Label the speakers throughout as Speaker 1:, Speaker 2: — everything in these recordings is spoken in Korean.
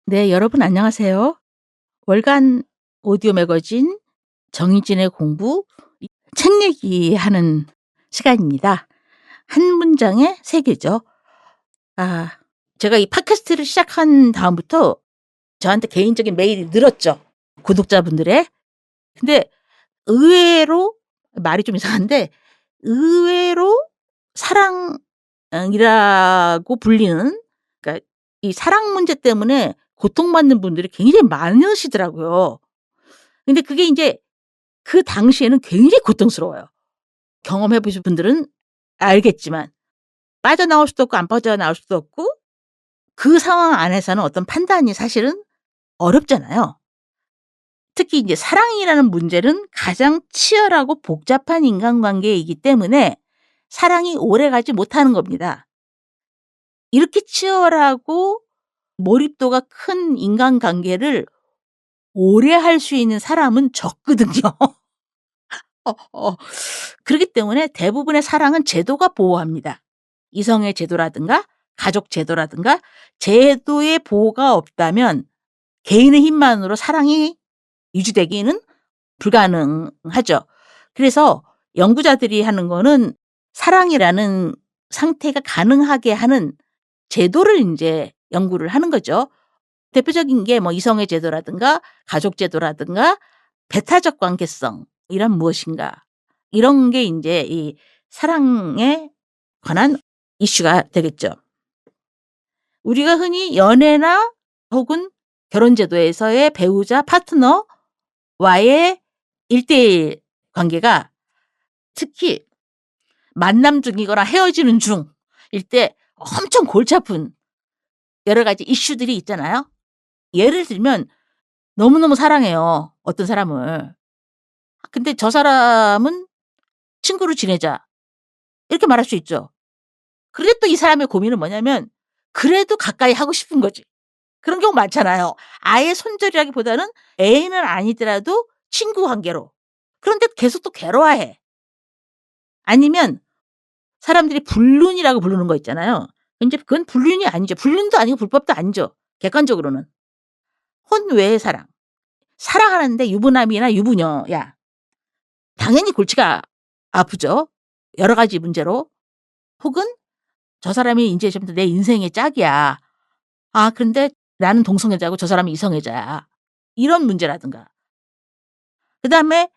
Speaker 1: 네, 여러분 안녕하세요. 월간 오디오 매거진 정희진의 공부 책 얘기하는 시간입니다. 한 문장에 세 개죠. 아, 제가 이 팟캐스트를 시작한 다음부터 저한테 개인적인 메일이 늘었죠. 구독자분들의. 근데 의외로 말이 좀 이상한데 의외로 사랑이라고 불리는, 그러니까 이 사랑 문제 때문에 고통받는 분들이 굉장히 많으시더라고요. 근데 그게 인제 그 당시에는 굉장히 고통스러워요. 경험해 보신 분들은 알겠지만 빠져나올 수도 없고 안 빠져나올 수도 없고 그 상황 안에서는 어떤 판단이 사실은 어렵잖아요. 특히 인제 사랑이라는 문제는 가장 치열하고 복잡한 인간관계이기 때문에 사랑이 오래가지 못하는 겁니다. 이렇게 치열하고 몰입도가 큰 인간관계를 오래 할 수 있는 사람은 적거든요. 어 어. 그렇기 때문에 대부분의 사랑은 제도가 보호합니다. 이성의 제도라든가 가족 제도라든가 제도의 보호가 없다면 개인의 힘만으로 사랑이 유지되기는 불가능하죠. 그래서 연구자들이 하는 거는 사랑이라는 상태가 가능하게 하는 제도를 인제 연구를 하는 거죠. 대표적인 게 뭐 이성의 제도라든가 가족 제도라든가 배타적 관계성이란 무엇인가, 이런 게 인제 이 사랑에 관한 이슈가 되겠죠. 우리가 흔히 연애나 혹은 결혼 제도에서의 배우자 파트너와의 1:1 관계가 특히 만남 중이거나 헤어지는 중일 때 엄청 골치 아픈 여러 가지 이슈들이 있잖아요. 예를 들면 너무너무 사랑해요, 어떤 사람을. 근데 "저 사람은 친구로 지내자." 이렇게 말할 수 있죠. 그래도 이 사람의 고민은 뭐냐면 그래도 가까이 하고 싶은 거지. 그런 경우 많잖아요. 아예 손절이라기보다는 애인은 아니더라도 친구 관계로. 그런데 계속 또 괴로워해. 아니면 사람들이 불륜이라고 부르는 거 있잖아요. 인제 그건 불륜이 아니죠. 불륜도 아니고 불법도 아니죠, 객관적으로는. 혼외의 사랑. 사랑하는데 유부남이나 유부녀야. 당연히 골치가 아프죠, 여러 가지 문제로. 혹은 '저 사람이 인제 좀 더 내 인생의 짝이야. 아 근데 나는 동성애자고 저 사람은 이성애자야.' 이런 문제라든가. 그다음에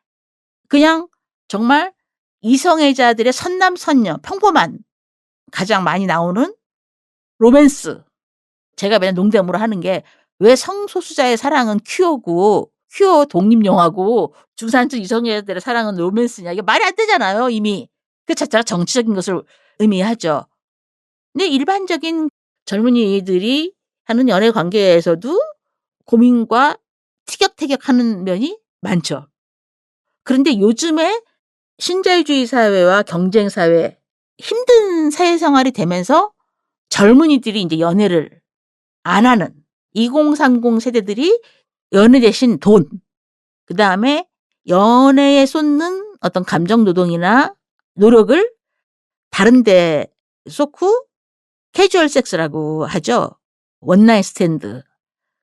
Speaker 1: 그냥 정말 이성애자들의 선남선녀 평범한, 가장 많이 나오는 로맨스. 제가 맨날 농담으로 하는 게 왜 성소수자의 사랑은 큐어고 큐어 독립영화고 중산층 이성애자들의 사랑은 로맨스냐. 이게 말이 안 되잖아요 이미. 그 자체가 정치적인 것을 의미하죠. 근데 일반적인 젊은이들이 하는 연애 관계에서도 고민과 티격태격하는 면이 많죠. 그런데 요즘에 신자유주의 사회와 경쟁 사회, 힘든 사회생활이 되면서 젊은이들이 인제 연애를 안 하는 2030 세대들이 연애 대신 돈, 그다음에 연애에 쏟는 어떤 감정 노동이나 노력을 다른 데 쏟고 캐주얼 섹스라고 하죠. 원나잇 스탠드.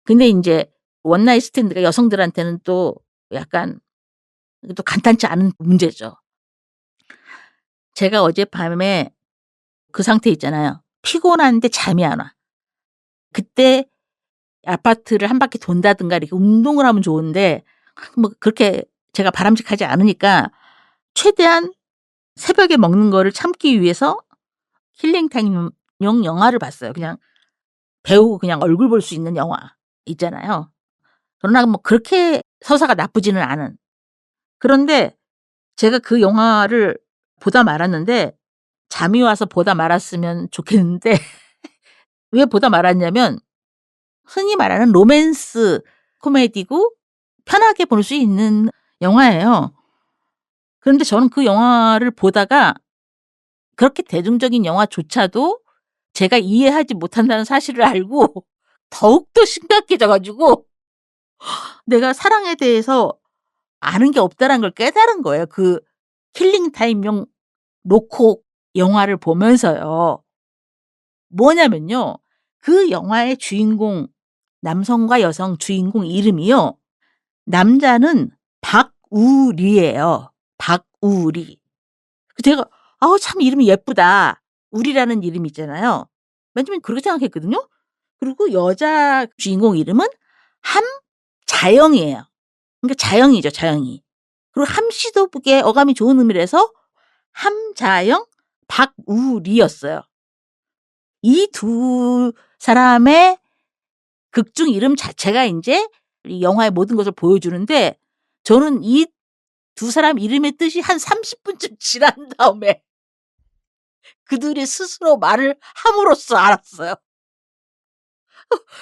Speaker 1: 근데 인제 원나잇 스탠드가 여성들한테는 또 약간 또 간단치 않은 문제죠. 제가 어젯밤에 그 상태 있잖아요. 피곤한데 잠이 안 와. 그때 아파트를 한 바퀴 돈다든가 이렇게 운동을 하면 좋은데 뭐 그렇게 제가 바람직하지 않으니까 최대한 새벽에 먹는 거를 참기 위해서 힐링 타임용 영화를 봤어요. 그냥 배우 그냥 얼굴 볼 수 있는 영화 있잖아요. 그러나 뭐 그렇게 서사가 나쁘지는 않은. 그런데 제가 그 영화를 보다 말았는데, 잠이 와서 보다 말았으면 좋겠는데 왜 보다 말았냐면 흔히 말하는 로맨스 코미디고 편하게 볼 수 있는 영화예요. 그런데 저는 그 영화를 보다가 그렇게 대중적인 영화조차도 제가 이해하지 못한다는 사실을 알고 더욱더 심각해져 가지고 내가 사랑에 대해서 아는 게 없다라는 걸 깨달은 거예요. 그 킬링 타임용 로코 영화를 보면서요. 뭐냐면요, 그 영화의 주인공 남성과 여성 주인공 이름이요. 남자는 박우리예요. 박우리. 제가 참 이름이 예쁘다. 우리라는 이름 있잖아요. 맨 처음엔 그렇게 생각했거든요. 그리고 여자 주인공 이름은 함자영이에요. 그러니까 자영이죠, 자영이. 그리고 함씨도 그게 어감이 좋은 의미라서 함자영, 박우리였어요. 이 두 사람의 극중 이름 자체가 이제 이 영화의 모든 것을 보여주는데 저는 이 두 사람 이름의 뜻이 한 30분쯤 지난 다음에 그들이 스스로 말을 함으로써 알았어요.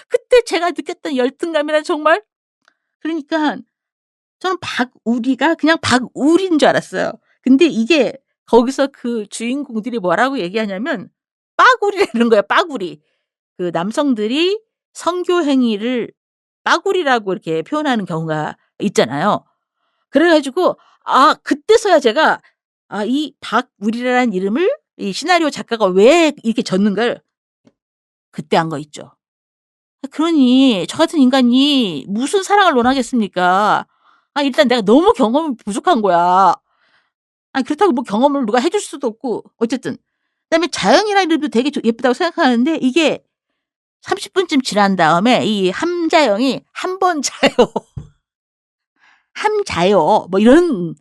Speaker 1: 그때 제가 느꼈던 열등감이란 정말 그러니까 저는 박우리가 그냥 박우리인 줄 알았어요. 근데 이게 거기서 그 주인공들이 뭐라고 얘기하냐면 빠구리라는 거예요. 빠구리. 그 남성들이 성교 행위를 빠구리라고 이렇게 표현하는 경우가 있잖아요. 그래가지고 그때서야 제가 이 박우리라는 이름을 이 시나리오 작가가 왜 이렇게 졌는가를 그때 한 거 있죠. 그러니 저 같은 인간이 무슨 사랑을 원하겠습니까? 일단 내가 너무 경험이 부족한 거야. 그렇다고 뭐 경험을 누가 해줄 수도 없고 어쨌든 그다음에 자영이라는 이름도 되게 예쁘다고 생각하는데 이게 30분쯤 지난 다음에 이 함자영이 한 번 자요. 함자요. 뭐 이런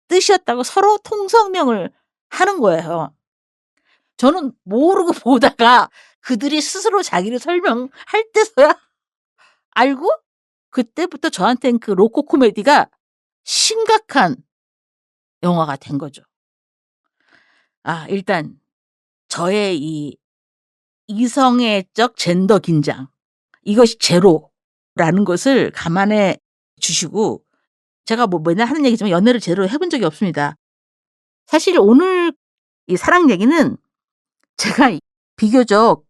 Speaker 1: 뜻이었다고 서로 통성명을 하는 거예요. 저는 모르고 보다가 그들이 스스로 자기를 설명할 때서야 알고 그때부터 저한테는 그 로코 코미디가 심각한 영화가 된 거죠. 일단 저의 이 이성애적 젠더 긴장 이것이 제로라는 것을 감안해 주시고 제가 뭐 맨날 하는 얘기지만 연애를 제대로 해본 적이 없습니다. 사실 오늘 이 사랑 얘기는 제가 비교적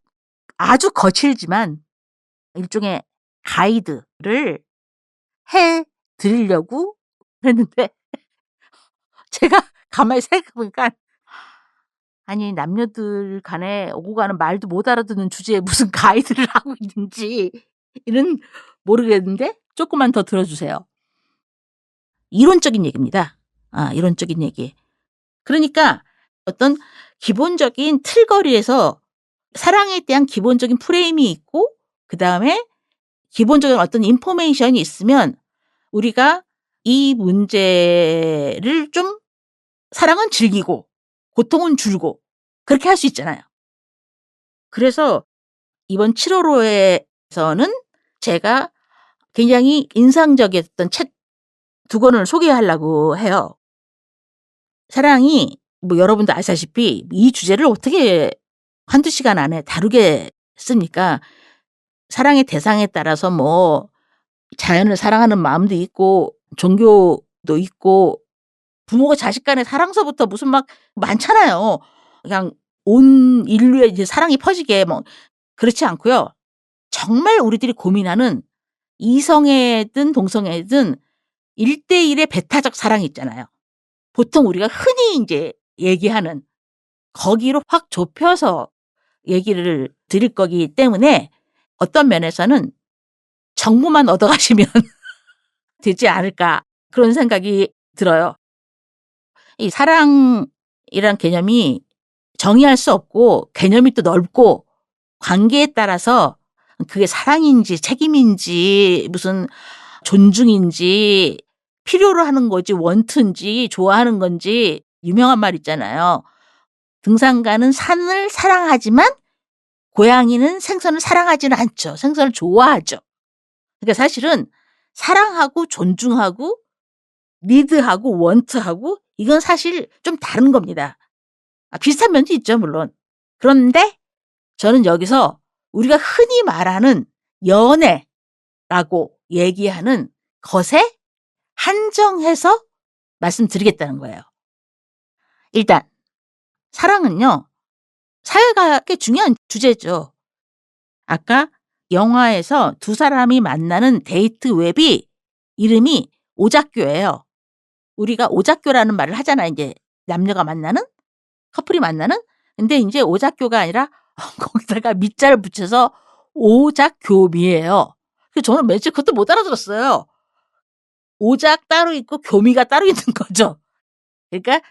Speaker 1: 아주 거칠지만 일종의 가이드를 해 드리려고 했는데 제가 가만히 생각해 보니까 아니 남녀들 간에 오고 가는 말도 못 알아듣는 주제에 무슨 가이드를 하고 있는지는 모르겠는데 조금만 더 들어주세요. 이론적인 얘기입니다. 이론적인 얘기. 그러니까 어떤 기본적인 틀거리에서 사랑에 대한 기본적인 프레임이 있고 그다음에 기본적인 어떤 인포메이션이 있으면 우리가 이 문제를 좀 사랑은 즐기고 고통은 줄고 그렇게 할 수 있잖아요. 그래서 이번 7월호에서는 제가 굉장히 인상적이었던 책 2권을 소개하려고 해요. 사랑이 뭐 여러분도 아시다시피 이 주제를 어떻게 한두 시간 안에 다루겠습니까? 사랑의 대상에 따라서 뭐 자연을 사랑하는 마음도 있고 종교도 있고 부모가 자식 간의 사랑서부터 무슨 막 많잖아요. 그냥 온 인류에 이제 사랑이 퍼지게 뭐 그렇지 않고요. 정말 우리들이 고민하는 이성애든 동성애든 1대1의 배타적 사랑이 있잖아요. 보통 우리가 흔히 이제 얘기하는 거기로 확 좁혀서 얘기를 드릴 거기 때문에 어떤 면에서는 정보만 얻어가시면 되지 않을까 그런 생각이 들어요. 이 사랑이란 개념이 정의할 수 없고 개념이 또 넓고 관계에 따라서 그게 사랑인지 책임인지 무슨 존중인지 필요로 하는 거지 원트인지 좋아하는 건지 유명한 말 있잖아요. 등산가는 산을 사랑하지만 고양이는 생선을 사랑하지는 않죠. 생선을 좋아하죠. 그러니까 사실은 사랑하고 존중하고 니드하고 원트하고 이건 사실 좀 다른 겁니다. 비슷한 면도 있죠 물론. 그런데 저는 여기서 우리가 흔히 말하는 연애라고 얘기하는 것에 한정해서 말씀드리겠다는 거예요. 일단 사랑은요. 사회가 꽤 중요한 주제죠. 아까 영화에서 두 사람이 만나는 데이트 웹이 이름이 오작교예요. 우리가 오작교라는 말을 하잖아요. 이제 남녀가 만나는 커플이 만나는 근데 이제 오작교가 아니라 거기다가 밑자를 붙여서 오작교미예요. 저는 며칠 그것도 못 알아들었어요. 오작 따로 있고 교미가 따로 있는 거죠. 그러니까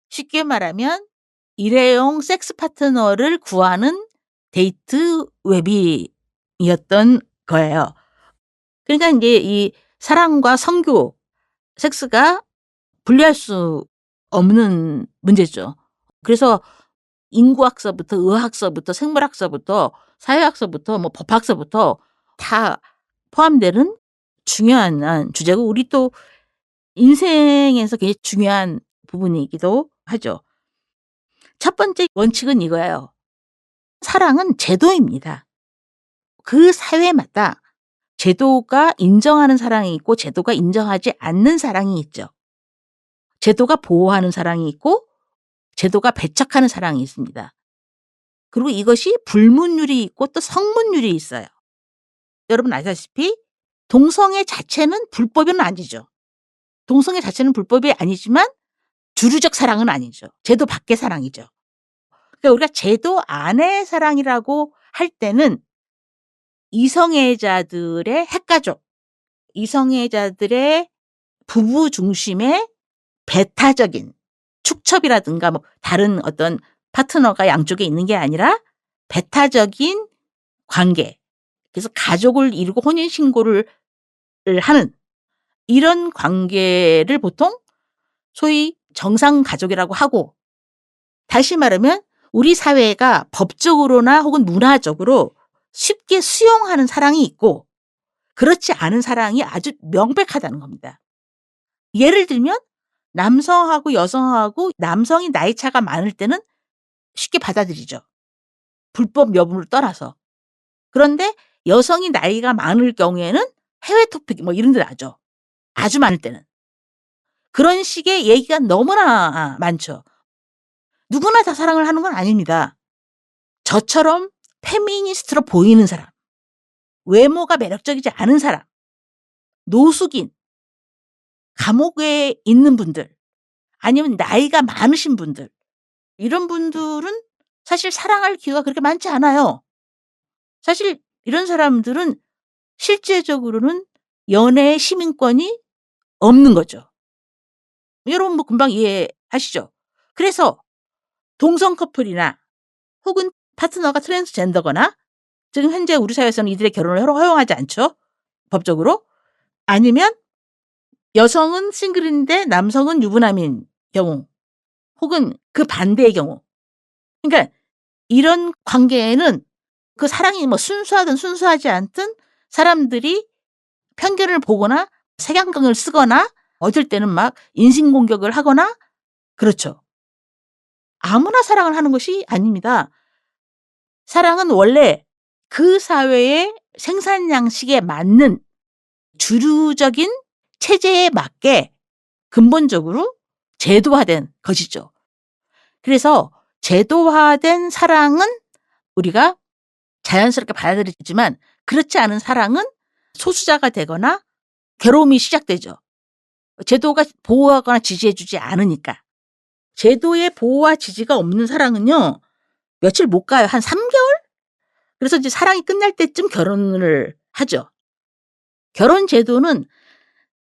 Speaker 1: 쉽게 말하면 일회용 섹스 파트너를 구하는 데이트 웹이었던 거예요. 그러니까 인제 이 사랑과 성교, 섹스가 분리할 수 없는 문제죠. 그래서 인구학서부터 의학서부터 생물학서부터 사회학서부터 뭐 법학서부터 다 포함되는 중요한 주제고, 우리 또 인생에서 굉장히 중요한 부분이기도 하죠. 첫 번째 원칙은 이거예요. 사랑은 제도입니다. 그 사회마다 제도가 인정하는 사랑이 있고 제도가 인정하지 않는 사랑이 있죠. 제도가 보호하는 사랑이 있고 제도가 배척하는 사랑이 있습니다. 그리고 이것이 불문율이 있고 또 성문율이 있어요. 여러분 아시다시피 동성애 자체는 불법은 아니죠. 동성애 자체는 불법이 아니지만 주류적 사랑은 아니죠. 제도 밖의 사랑이죠. 그러니까 우리가 제도 안의 사랑이라고 할 때는 이성애자들의 핵가족, 이성애자들의 부부 중심의 배타적인 축첩이라든가 뭐 다른 어떤 파트너가 양쪽에 있는 게 아니라 배타적인 관계, 그래서 가족을 이루고 혼인신고를 하는 이런 관계를 보통 소위 정상가족이라고 하고, 다시 말하면 우리 사회가 법적으로나 혹은 문화적으로 쉽게 수용하는 사랑이 있고 그렇지 않은 사랑이 아주 명백하다는 겁니다. 예를 들면 남성하고 여성하고 남성이 나이 차가 많을 때는 쉽게 받아들이죠. 불법 여부를 떠나서. 그런데 여성이 나이가 많을 경우에는 해외 토픽 뭐 이런 데 나죠. 아주 많을 때는. 그런 식의 얘기가 너무나 많죠. 누구나 다 사랑을 하는 건 아닙니다. 저처럼 페미니스트로 보이는 사람, 외모가 매력적이지 않은 사람, 노숙인, 감옥에 있는 분들, 아니면 나이가 많으신 분들, 이런 분들은 사실 사랑할 기회가 그렇게 많지 않아요. 사실 이런 사람들은 실제적으로는 연애의 시민권이 없는 거죠. 여러분 뭐 금방 이해하시죠? 그래서 동성 커플이나 혹은 파트너가 트랜스젠더거나, 지금 현재 우리 사회에서는 이들의 결혼을 허용하지 않죠, 법적으로. 아니면 여성은 싱글인데 남성은 유부남인 경우, 혹은 그 반대의 경우. 그러니까 이런 관계에는 그 사랑이 뭐 순수하든 순수하지 않든 사람들이 편견을 보거나 색안경을 쓰거나 어쩔 때는 막 인신공격을 하거나 그렇죠. 아무나 사랑을 하는 것이 아닙니다. 사랑은 원래 그 사회의 생산 양식에 맞는 주류적인 체제에 맞게 근본적으로 제도화된 것이죠. 그래서 제도화된 사랑은 우리가 자연스럽게 받아들이지만 그렇지 않은 사랑은 소수자가 되거나 괴로움이 시작되죠. 제도가 보호하거나 지지해주지 않으니까. 제도의 보호와 지지가 없는 사랑은요, 며칠 못 가요. 한 3개월? 그래서 이제 사랑이 끝날 때쯤 결혼을 하죠. 결혼 제도는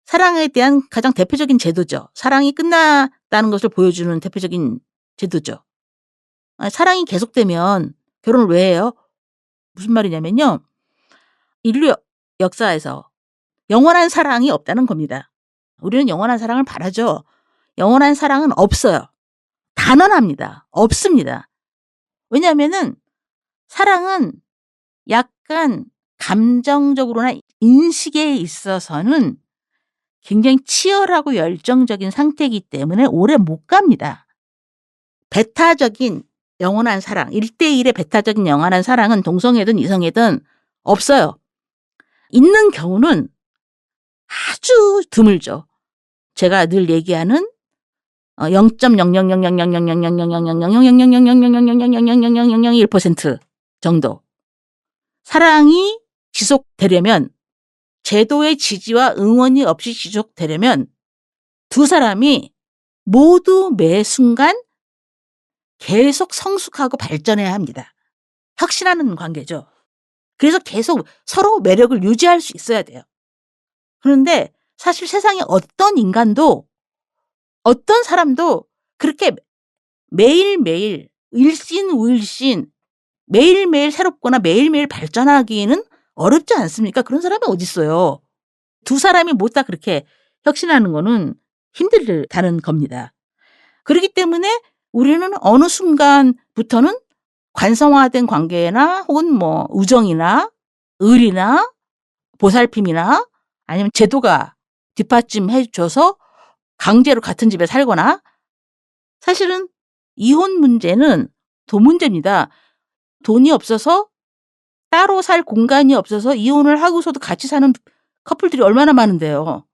Speaker 1: 사랑에 대한 가장 대표적인 제도죠. 사랑이 끝났다는 것을 보여주는 대표적인 제도죠. 사랑이 계속되면 결혼을 왜 해요? 무슨 말이냐면요, 인류 역사에서 영원한 사랑이 없다는 겁니다. 우리는 영원한 사랑을 바라죠. 영원한 사랑은 없어요. 단언합니다. 없습니다. 왜냐하면은 사랑은 약간 감정적으로나 인식에 있어서는 굉장히 치열하고 열정적인 상태이기 때문에 오래 못 갑니다. 배타적인 영원한 사랑, 1대1의 배타적인 영원한 사랑은 동성애든 이성애든 없어요. 있는 경우는 아주 드물죠. 제가 늘 얘기하는 0.0000000000000000000000000000001% 정도. 사랑이 지속되려면, 제도의 지지와 응원이 없이 지속되려면 두 사람이 모두 매 순간 계속 성숙하고 발전해야 합니다. 혁신하는 관계죠. 그래서 계속 서로 매력을 유지할 수 있어야 돼요. 그런데 사실 세상에 어떤 인간도 어떤 사람도 그렇게 매일매일 일신우일신 매일매일 새롭거나 매일매일 발전하기는 어렵지 않습니까? 그런 사람이 어딨어요. 두 사람이 못 다 그렇게 혁신하는 거는 힘들다는 겁니다. 그렇기 때문에 우리는 어느 순간부터는 관성화된 관계나 혹은 뭐 우정이나 의리나 보살핌이나 아니면 제도가 뒷받침해 줘서 강제로 같은 집에 살거나 사실은 이혼 문제는 돈 문제입니다. 돈이 없어서 따로 살 공간이 없어서 이혼을 하고서도 같이 사는 커플들이 얼마나 많은데요.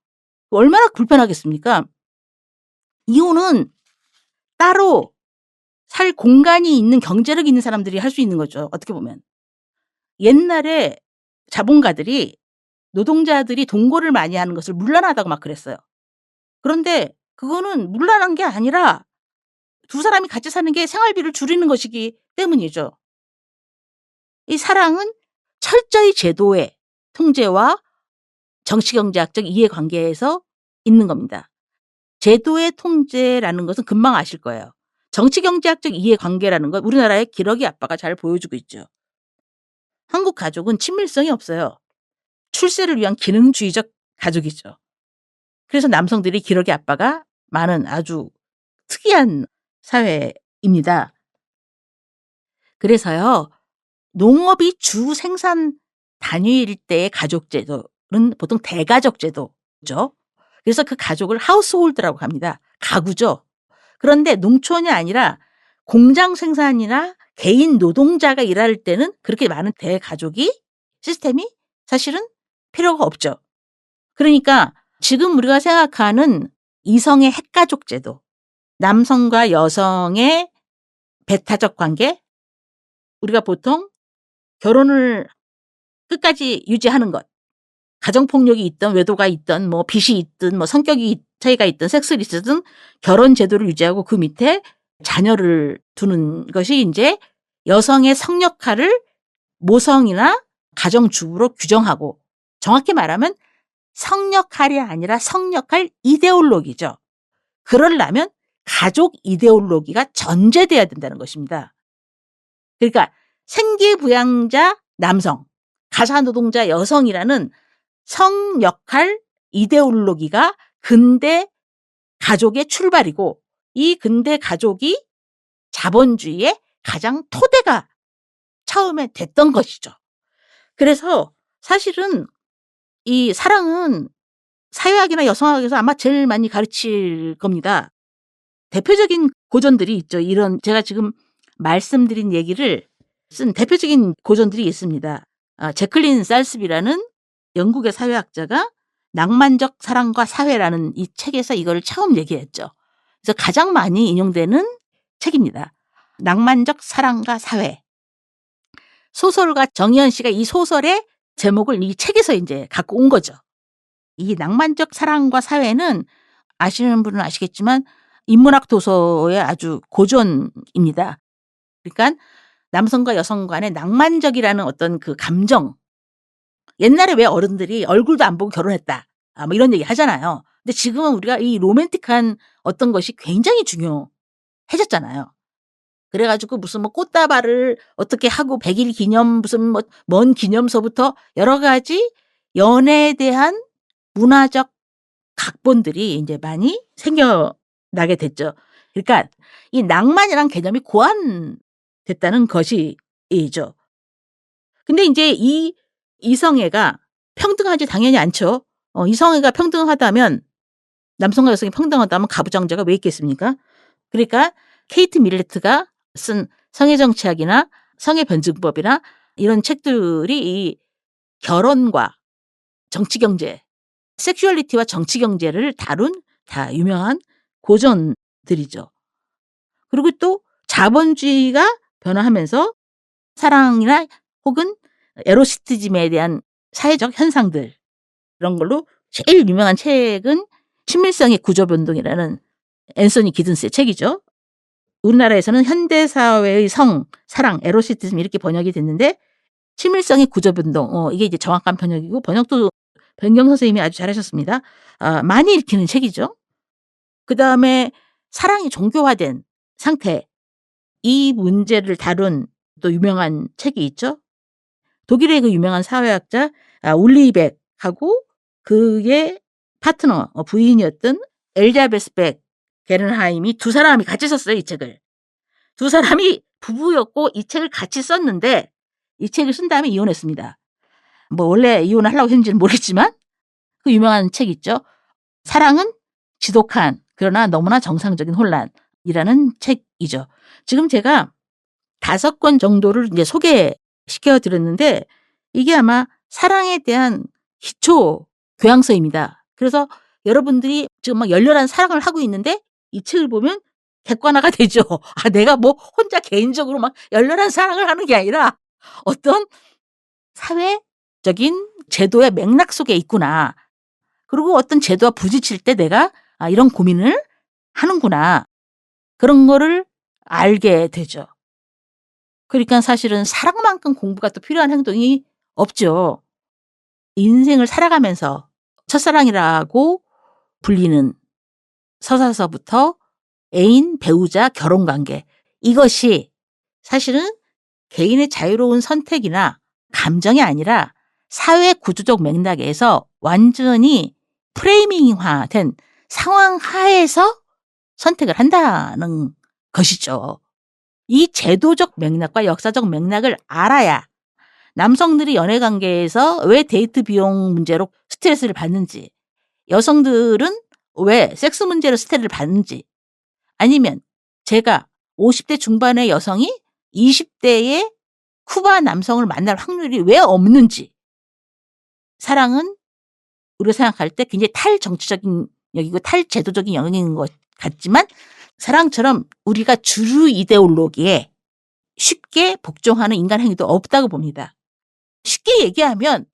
Speaker 1: 얼마나 불편하겠습니까? 이혼은 따로 살 공간이 있는 경제력 있는 사람들이 할 수 있는 거죠. 어떻게 보면. 옛날에 자본가들이 노동자들이 동거를 많이 하는 것을 문란하다고 막 그랬어요. 그런데 그거는 문란한 게 아니라 두 사람이 같이 사는 게 생활비를 줄이는 것이기 때문이죠. 이 사랑은 철저히 제도의 통제와 정치경제학적 이해관계에서 있는 겁니다. 제도의 통제라는 것은 금방 아실 거예요. 정치경제학적 이해관계라는 건 우리나라의 기러기 아빠가 잘 보여주고 있죠. 한국 가족은 친밀성이 없어요. 출세를 위한 기능주의적 가족이죠. 그래서 남성들이 기러기 아빠가 많은 아주 특이한 사회입니다. 그래서요. 농업이 주 생산 단위일 때의 가족제도는 보통 대가족제도죠. 그래서 그 가족을 하우스홀드라고 합니다. 가구죠. 그런데 농촌이 아니라 공장 생산이나 개인 노동자가 일할 때는 그렇게 많은 대가족이 시스템이 사실은 필요가 없죠. 그러니까 지금 우리가 생각하는 이성의 핵가족 제도, 남성과 여성의 배타적 관계, 우리가 보통 결혼을 끝까지 유지하는 것, 가정폭력이 있든 외도가 있든 뭐 빚이 있든 뭐 성격이 차이가 있든 섹스를 있든 결혼 제도를 유지하고 그 밑에 자녀를 두는 것이 이제 여성의 성역할을 모성이나 가정주부로 규정하고 정확히 말하면 성역할이 아니라 성역할 이데올로기죠. 그러려면 가족 이데올로기가 전제돼야 된다는 것입니다. 그러니까 생계부양자 남성, 가사노동자 여성이라는 성역할 이데올로기가 근대 가족의 출발이고 이 근대 가족이 자본주의의 가장 토대가 처음에 됐던 것이죠. 그래서 사실은 이 사랑은 사회학이나 여성학에서 아마 제일 많이 가르칠 겁니다. 대표적인 고전들이 있죠. 이런 제가 지금 말씀드린 얘기를 쓴 대표적인 고전들이 있습니다. 제클린 살스비라는 영국의 사회학자가 낭만적 사랑과 사회라는 이 책에서 이거를 처음 얘기했죠. 그래서 가장 많이 인용되는 책입니다. 낭만적 사랑과 사회. 소설가 정희연 씨가 이 소설의 제목을 이 책에서 이제 갖고 온 거죠. 이 낭만적 사랑과 사회는 아시는 분은 아시겠지만 인문학 도서의 아주 고전입니다. 그러니까 남성과 여성 간의 낭만적이라는 어떤 그 감정. 옛날에 왜 어른들이 얼굴도 안 보고 결혼했다. 뭐 이런 얘기 하잖아요. 근데 지금은 우리가 이 로맨틱한 어떤 것이 굉장히 중요해졌잖아요. 그래가지고 무슨 뭐 꽃다발을 어떻게 하고 100일 기념 무슨 뭐 먼 기념서부터 여러 가지 연애에 대한 문화적 각본들이 이제 많이 생겨나게 됐죠. 그러니까 이 낭만이란 개념이 고안됐다는 것이죠. 근데 이제 이 이성애가 평등하지 당연히 않죠. 이성애가 평등하다면 남성과 여성이 평등하다면 가부장제가 왜 있겠습니까? 그러니까 케이트 밀레트가 쓴 성애 정치학이나 성애 변증법이나 이런 책들이 이 결혼과 정치 경제, 섹슈얼리티와 정치 경제를 다룬 다 유명한 고전들이죠. 그리고 또 자본주의가 변화하면서 사랑이나 혹은 에로시티즘에 대한 사회적 현상들 이런 걸로 제일 유명한 책은 친밀성의 구조변동이라는 앤서니 기든스의 책이죠. 우리나라에서는 현대사회의 성, 사랑, 에로시티즘 이렇게 번역이 됐는데 친밀성의 구조 변동. 이게 이제 정확한 번역이고 번역도 변경 선생님이 아주 잘하셨습니다. 많이 읽히는 책이죠. 그다음에 사랑이 종교화된 상태. 이 문제를 다룬 또 유명한 책이 있죠. 독일의 그 유명한 사회학자 울리백하고 그의 파트너 부인이었던 엘자베스 백 게른하임이 두 사람이 같이 썼어요, 이 책을. 두 사람이 부부였고 이 책을 같이 썼는데 이 책을 쓴 다음에 이혼했습니다. 뭐 원래 이혼을 하려고 했는지는 모르겠지만 그 유명한 책 있죠. 사랑은 지독한 그러나 너무나 정상적인 혼란이라는 책이죠. 지금 제가 5권 정도를 이제 소개시켜 드렸는데 이게 아마 사랑에 대한 기초 교양서입니다. 그래서 여러분들이 지금 막 열렬한 사랑을 하고 있는데 이 책을 보면 객관화가 되죠. 내가 뭐 혼자 개인적으로 막 열렬한 사랑을 하는 게 아니라 어떤 사회적인 제도의 맥락 속에 있구나. 그리고 어떤 제도와 부딪힐 때 내가 이런 고민을 하는구나. 그런 거를 알게 되죠. 그러니까 사실은 사랑만큼 공부가 또 필요한 행동이 없죠. 인생을 살아가면서 첫사랑이라고 불리는 서사서부터 애인, 배우자, 결혼관계 이것이 사실은 개인의 자유로운 선택이나 감정이 아니라 사회 구조적 맥락에서 완전히 프레이밍화된 상황 하에서 선택을 한다는 것이죠. 이 제도적 맥락과 역사적 맥락을 알아야 남성들이 연애관계에서 왜 데이트 비용 문제로 스트레스를 받는지, 여성들은 왜 섹스 문제로 스트레스를 받는지, 아니면 제가 50대 중반의 여성이 20대의 후반 남성을 만날 확률이 왜 없는지. 사랑은 우리가 생각할 때 굉장히 탈정치적인 영역이고 탈제도적인 영역인 것 같지만 사랑처럼 우리가 주류 이데올로기에 쉽게 복종하는 인간 행위도 없다고 봅니다. 쉽게 얘기하면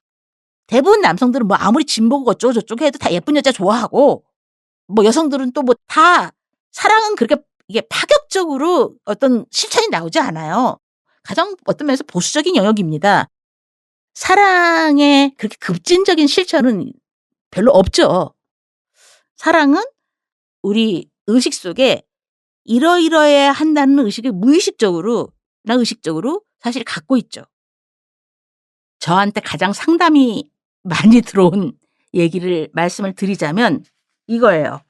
Speaker 1: 대부분 남성들은 뭐 아무리 진보고 어쩌고저쩌고 해도 다 예쁜 여자 좋아하고 뭐 여성들은 또 뭐 다 사랑은 그렇게 이게 파격적으로 어떤 실천이 나오지 않아요. 가장 어떤 면에서 보수적인 영역입니다. 사랑의 그렇게 급진적인 실천은 별로 없죠. 사랑은 우리 의식 속에 이러이러해야 한다는 의식을 무의식적으로나 의식적으로 사실 갖고 있죠. 저한테 가장 상담이 많이 들어온 얘기를 말씀을 드리자면 이거예요.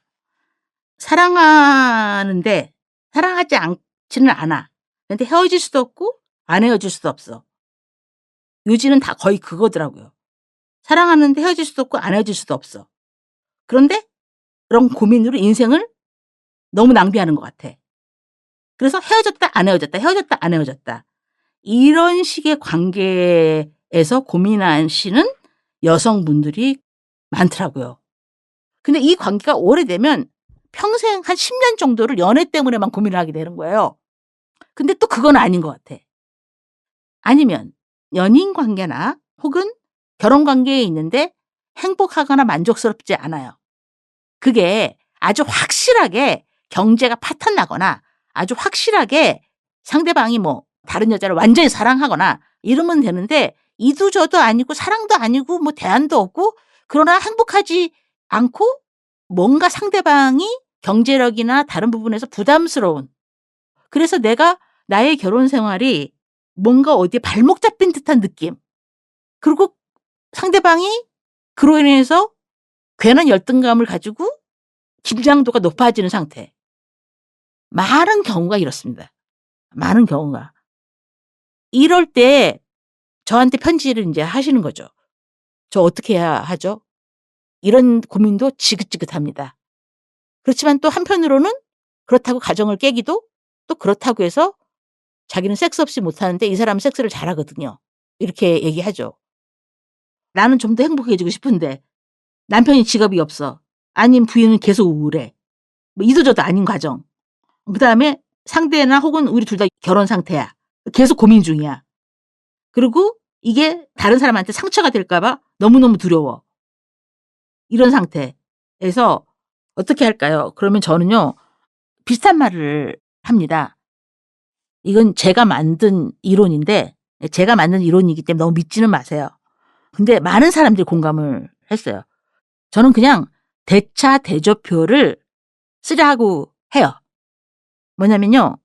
Speaker 1: 사랑하는데 사랑하지 않지는 않아. 근데 헤어질 수도 없고 안 헤어질 수도 없어. 요지는 다 거의 그거더라고요. 사랑하는데 헤어질 수도 없고 안 헤어질 수도 없어. 그런데 그런 고민으로 인생을 너무 낭비하는 것 같아. 그래서 헤어졌다 안 헤어졌다 헤어졌다 안 헤어졌다. 이런 식의 관계에서 고민하시는 여성분들이 많더라고요. 근데 이 관계가 오래되면 평생 한 10년 정도를 연애 때문에만 고민을 하게 되는 거예요. 근데 또 그건 아닌 것 같아. 아니면 연인 관계나 혹은 결혼 관계에 있는데 행복하거나 만족스럽지 않아요. 그게 아주 확실하게 경제가 파탄나거나 아주 확실하게 상대방이 뭐 다른 여자를 완전히 사랑하거나 이러면 되는데 이도 저도 아니고 사랑도 아니고 뭐 대안도 없고 그러나 행복하지 않고 뭔가 상대방이 경제력이나 다른 부분에서 부담스러운 그래서 내가 나의 결혼 생활이 뭔가 어디에 발목 잡힌 듯한 느낌 그리고 상대방이 그로 인해서 괜한 열등감을 가지고 긴장도가 높아지는 상태. 많은 경우가 이렇습니다. 많은 경우가. 이럴 때 저한테 편지를 이제 하시는 거죠. 저 어떻게 해야 하죠? 이런 고민도 지긋지긋합니다. 그렇지만 또 한편으로는 그렇다고 가정을 깨기도 또 그렇다고 해서 자기는 섹스 없이 못하는데 이 사람은 섹스를 잘하거든요. 이렇게 얘기하죠. 나는 좀 더 행복해지고 싶은데 남편이 직업이 없어. 아니면 부인은 계속 우울해. 뭐 이도저도 아닌 과정. 그다음에 상대나 혹은 우리 둘 다 결혼 상태야. 계속 고민 중이야. 그리고 이게 다른 사람한테 상처가 될까 봐 너무너무 두려워. 이런 상태에서 어떻게 할까요? 그러면 저는요. 비슷한 말을 합니다. 이건 제가 만든 이론인데 제가 만든 이론이기 때문에 너무 믿지는 마세요. 근데 많은 사람들이 공감을 했어요. 저는 그냥 대차 대조표를 쓰라고 해요. 뭐냐면요.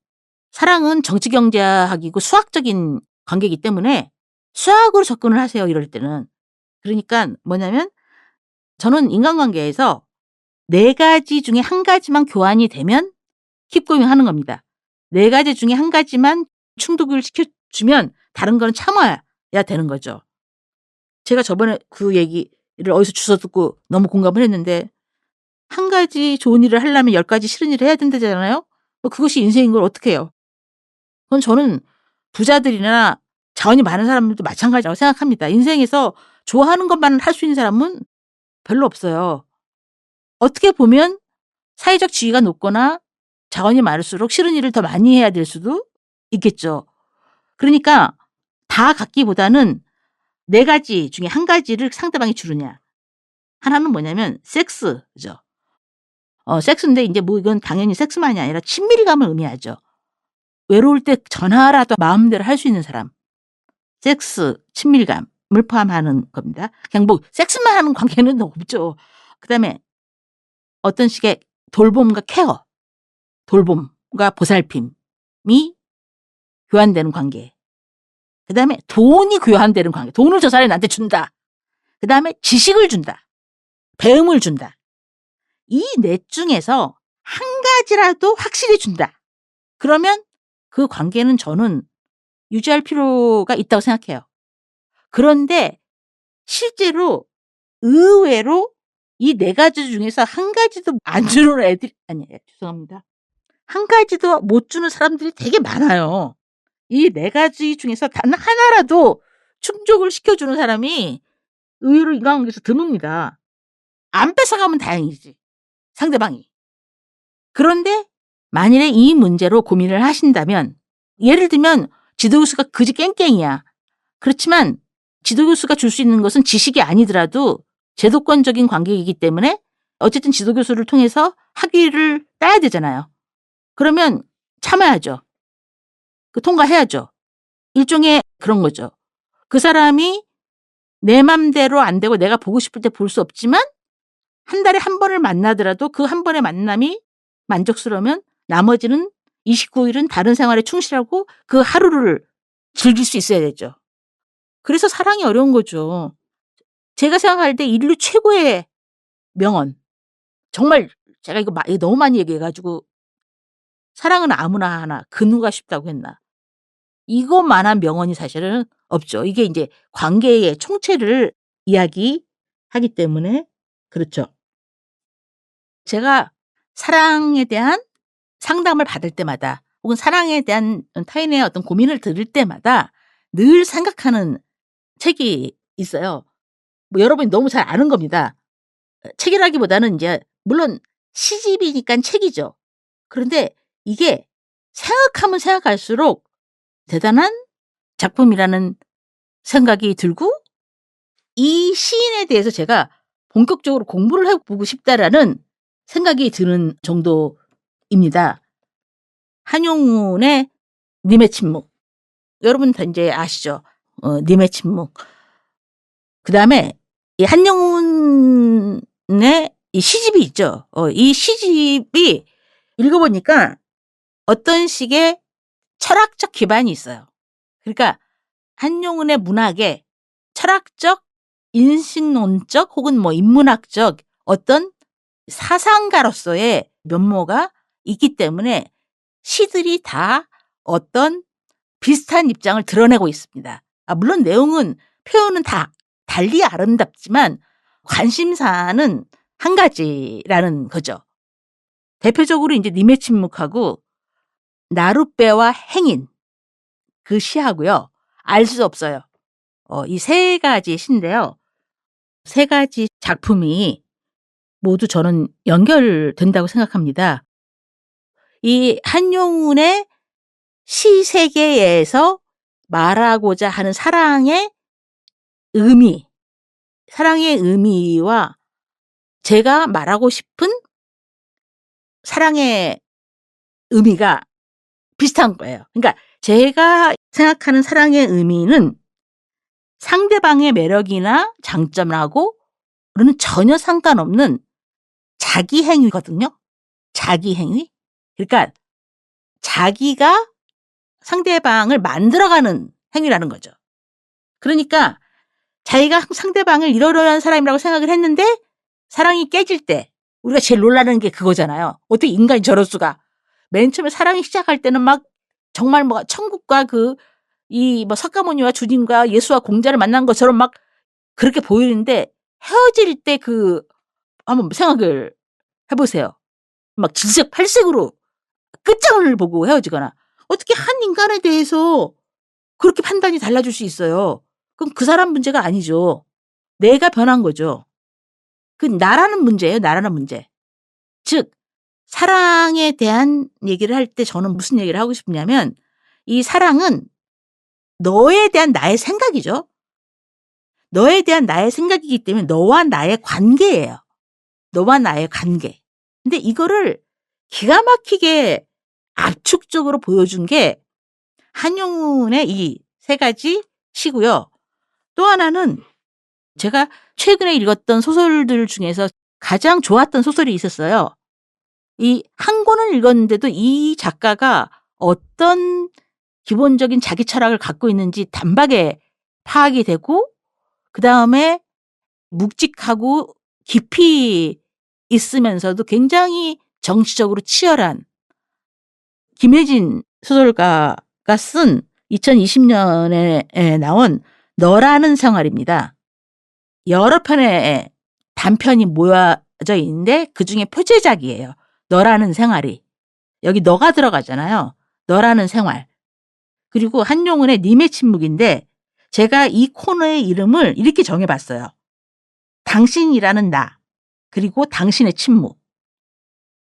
Speaker 1: 사랑은 정치경제학이고 수학적인 관계이기 때문에 수학으로 접근을 하세요. 이럴 때는. 그러니까 뭐냐면 저는 인간관계에서 4가지 중에 1가지만 교환이 되면 킵고잉 하는 겁니다. 4가지 중에 1가지만 충족을 시켜주면 다른 거는 참아야 되는 거죠. 제가 저번에 그 얘기를 어디서 주워 듣고 너무 공감을 했는데 1가지 좋은 일을 하려면 10가지 싫은 일을 해야 된다잖아요. 그것이 인생인 걸 어떻게 해요. 그건 저는 부자들이나 자원이 많은 사람들도 마찬가지라고 생각합니다. 인생에서 좋아하는 것만 할 수 있는 사람은 별로 없어요. 어떻게 보면 사회적 지위가 높거나 자원이 많을수록 싫은 일을 더 많이 해야 될 수도 있겠죠. 그러니까 다 갖기보다는 4가지 중에 1가지를 상대방이 주느냐. 하나는 뭐냐면 섹스죠. 섹스인데 이제 뭐 이건 당연히 섹스만이 아니라 친밀감을 의미하죠. 외로울 때 전화라도 마음대로 할 수 있는 사람. 섹스, 친밀감을 포함하는 겁니다. 그냥 뭐 섹스만 하는 관계는 없죠. 그다음에 어떤 식의 돌봄과 케어, 돌봄과 보살핌이 교환되는 관계. 그다음에 돈이 교환되는 관계. 돈을 저 사람이 나한테 준다. 그다음에 지식을 준다. 배움을 준다. 이 넷 중에서 1가지라도 확실히 준다. 그러면 그 관계는 저는 유지할 필요가 있다고 생각해요. 그런데 실제로 의외로 이 4가지 중에서 1가지도 안 주는 애들이 아니에요. 죄송합니다. 1가지도 못 주는 사람들이 되게 많아요. 이 4가지 중에서 단 하나라도 충족을 시켜주는 사람이 의외로 인간관계에서 드뭅니다. 안 뺏어가면 다행이지. 상대방이. 그런데 만일에 이 문제로 고민을 하신다면 예를 들면 지도교수가 그지 깽깽이야. 그렇지만 지도교수가 줄 수 있는 것은 지식이 아니더라도 제도권적인 관계이기 때문에 어쨌든 지도교수를 통해서 학위를 따야 되잖아요. 그러면 참아야죠. 통과해야죠. 일종의 그런 거죠. 그 사람이 내 맘대로 안 되고 내가 보고 싶을 때 볼 수 없지만 1달에 1번을 만나더라도 그 1번의 만남이 만족스러우면 나머지는 29일은 다른 생활에 충실하고 그 하루를 즐길 수 있어야 되죠. 그래서 사랑이 어려운 거죠. 제가 생각할 때 인류 최고의 명언. 정말 제가 이거 너무 많이 얘기해가지고 사랑은 아무나 하나 그 누가 쉽다고 했나. 이것만한 명언이 사실은 없죠. 이게 이제 관계의 총체를 이야기하기 때문에 그렇죠. 제가 사랑에 대한 상담을 받을 때마다 혹은 사랑에 대한 타인의 어떤 고민을 들을 때마다 늘 생각하는 책이 있어요. 뭐 여러분이 너무 잘 아는 겁니다. 책이라기보다는 이제 물론 시집이니까 책이죠. 그런데 이게 생각하면 생각할수록 대단한 작품이라는 생각이 들고 이 시인에 대해서 제가 본격적으로 공부를 해보고 싶다라는 생각이 드는 정도입니다. 한용운의 님의 침묵. 여러분 다 이제 아시죠? 님의 침묵. 그 다음에 이 한용운의 이 시집이 있죠. 이 시집이 읽어보니까 어떤 식의 철학적 기반이 있어요. 그러니까 한용운의 문학에 철학적, 인식론적 혹은 뭐 인문학적 어떤 사상가로서의 면모가 있기 때문에 시들이 다 어떤 비슷한 입장을 드러내고 있습니다. 물론 내용은 표현은 다 달리 아름답지만 관심사는 한 가지라는 거죠. 대표적으로 이제 님의 침묵하고 나룻배와 행인 그 시하고요. 알 수 없어요. 이 3가지 시인데요. 3가지 작품이 모두 저는 연결된다고 생각합니다. 이 한용운의 시 세계에서 말하고자 하는 사랑의 의미, 사랑의 의미와 제가 말하고 싶은 사랑의 의미가 비슷한 거예요. 그러니까 제가 생각하는 사랑의 의미는 상대방의 매력이나 장점하고는 전혀 상관없는 자기 행위거든요. 자기 행위. 그러니까 자기가 상대방을 만들어가는 행위라는 거죠. 그러니까 자기가 상대방을 이러이러한 사람이라고 생각을 했는데 사랑이 깨질 때 우리가 제일 놀라는 게 그거잖아요. 어떻게 인간이 저럴 수가. 맨 처음에 사랑이 시작할 때는 막 정말 뭐 천국과 뭐 석가모니와 주님과 예수와 공자를 만난 것처럼 막 그렇게 보이는데 헤어질 때 한번 생각을 해보세요. 막 질색팔색으로 끝장을 보고 헤어지거나 어떻게 한 인간에 대해서 그렇게 판단이 달라질 수 있어요. 그럼 그 사람 문제가 아니죠. 내가 변한 거죠. 그 나라는 문제예요. 나라는 문제. 즉 사랑에 대한 얘기를 할 때 저는 무슨 얘기를 하고 싶냐면 이 사랑은 너에 대한 나의 생각이죠. 너에 대한 나의 생각이기 때문에 너와 나의 관계예요. 너와 나의 관계. 근데 이거를 기가 막히게 압축적으로 보여준 게 한용운의 이 세 가지 시고요. 또 하나는 제가 최근에 읽었던 소설들 중에서 가장 좋았던 소설이 있었어요. 이 한 권을 읽었는데도 이 작가가 어떤 기본적인 자기 철학을 갖고 있는지 단박에 파악이 되고 그다음에 묵직하고 깊이 있으면서도 굉장히 정치적으로 치열한 김혜진 소설가가 쓴 2020년에 나온 너라는 생활입니다. 여러 편의 단편이 모여져 있는데 그중에 표제작이에요. 너라는 생활이. 여기 너가 들어가잖아요. 너라는 생활. 그리고 한용운의 님의 침묵인데 제가 이 코너의 이름을 이렇게 정해봤어요. 당신이라는 나 그리고 당신의 침묵.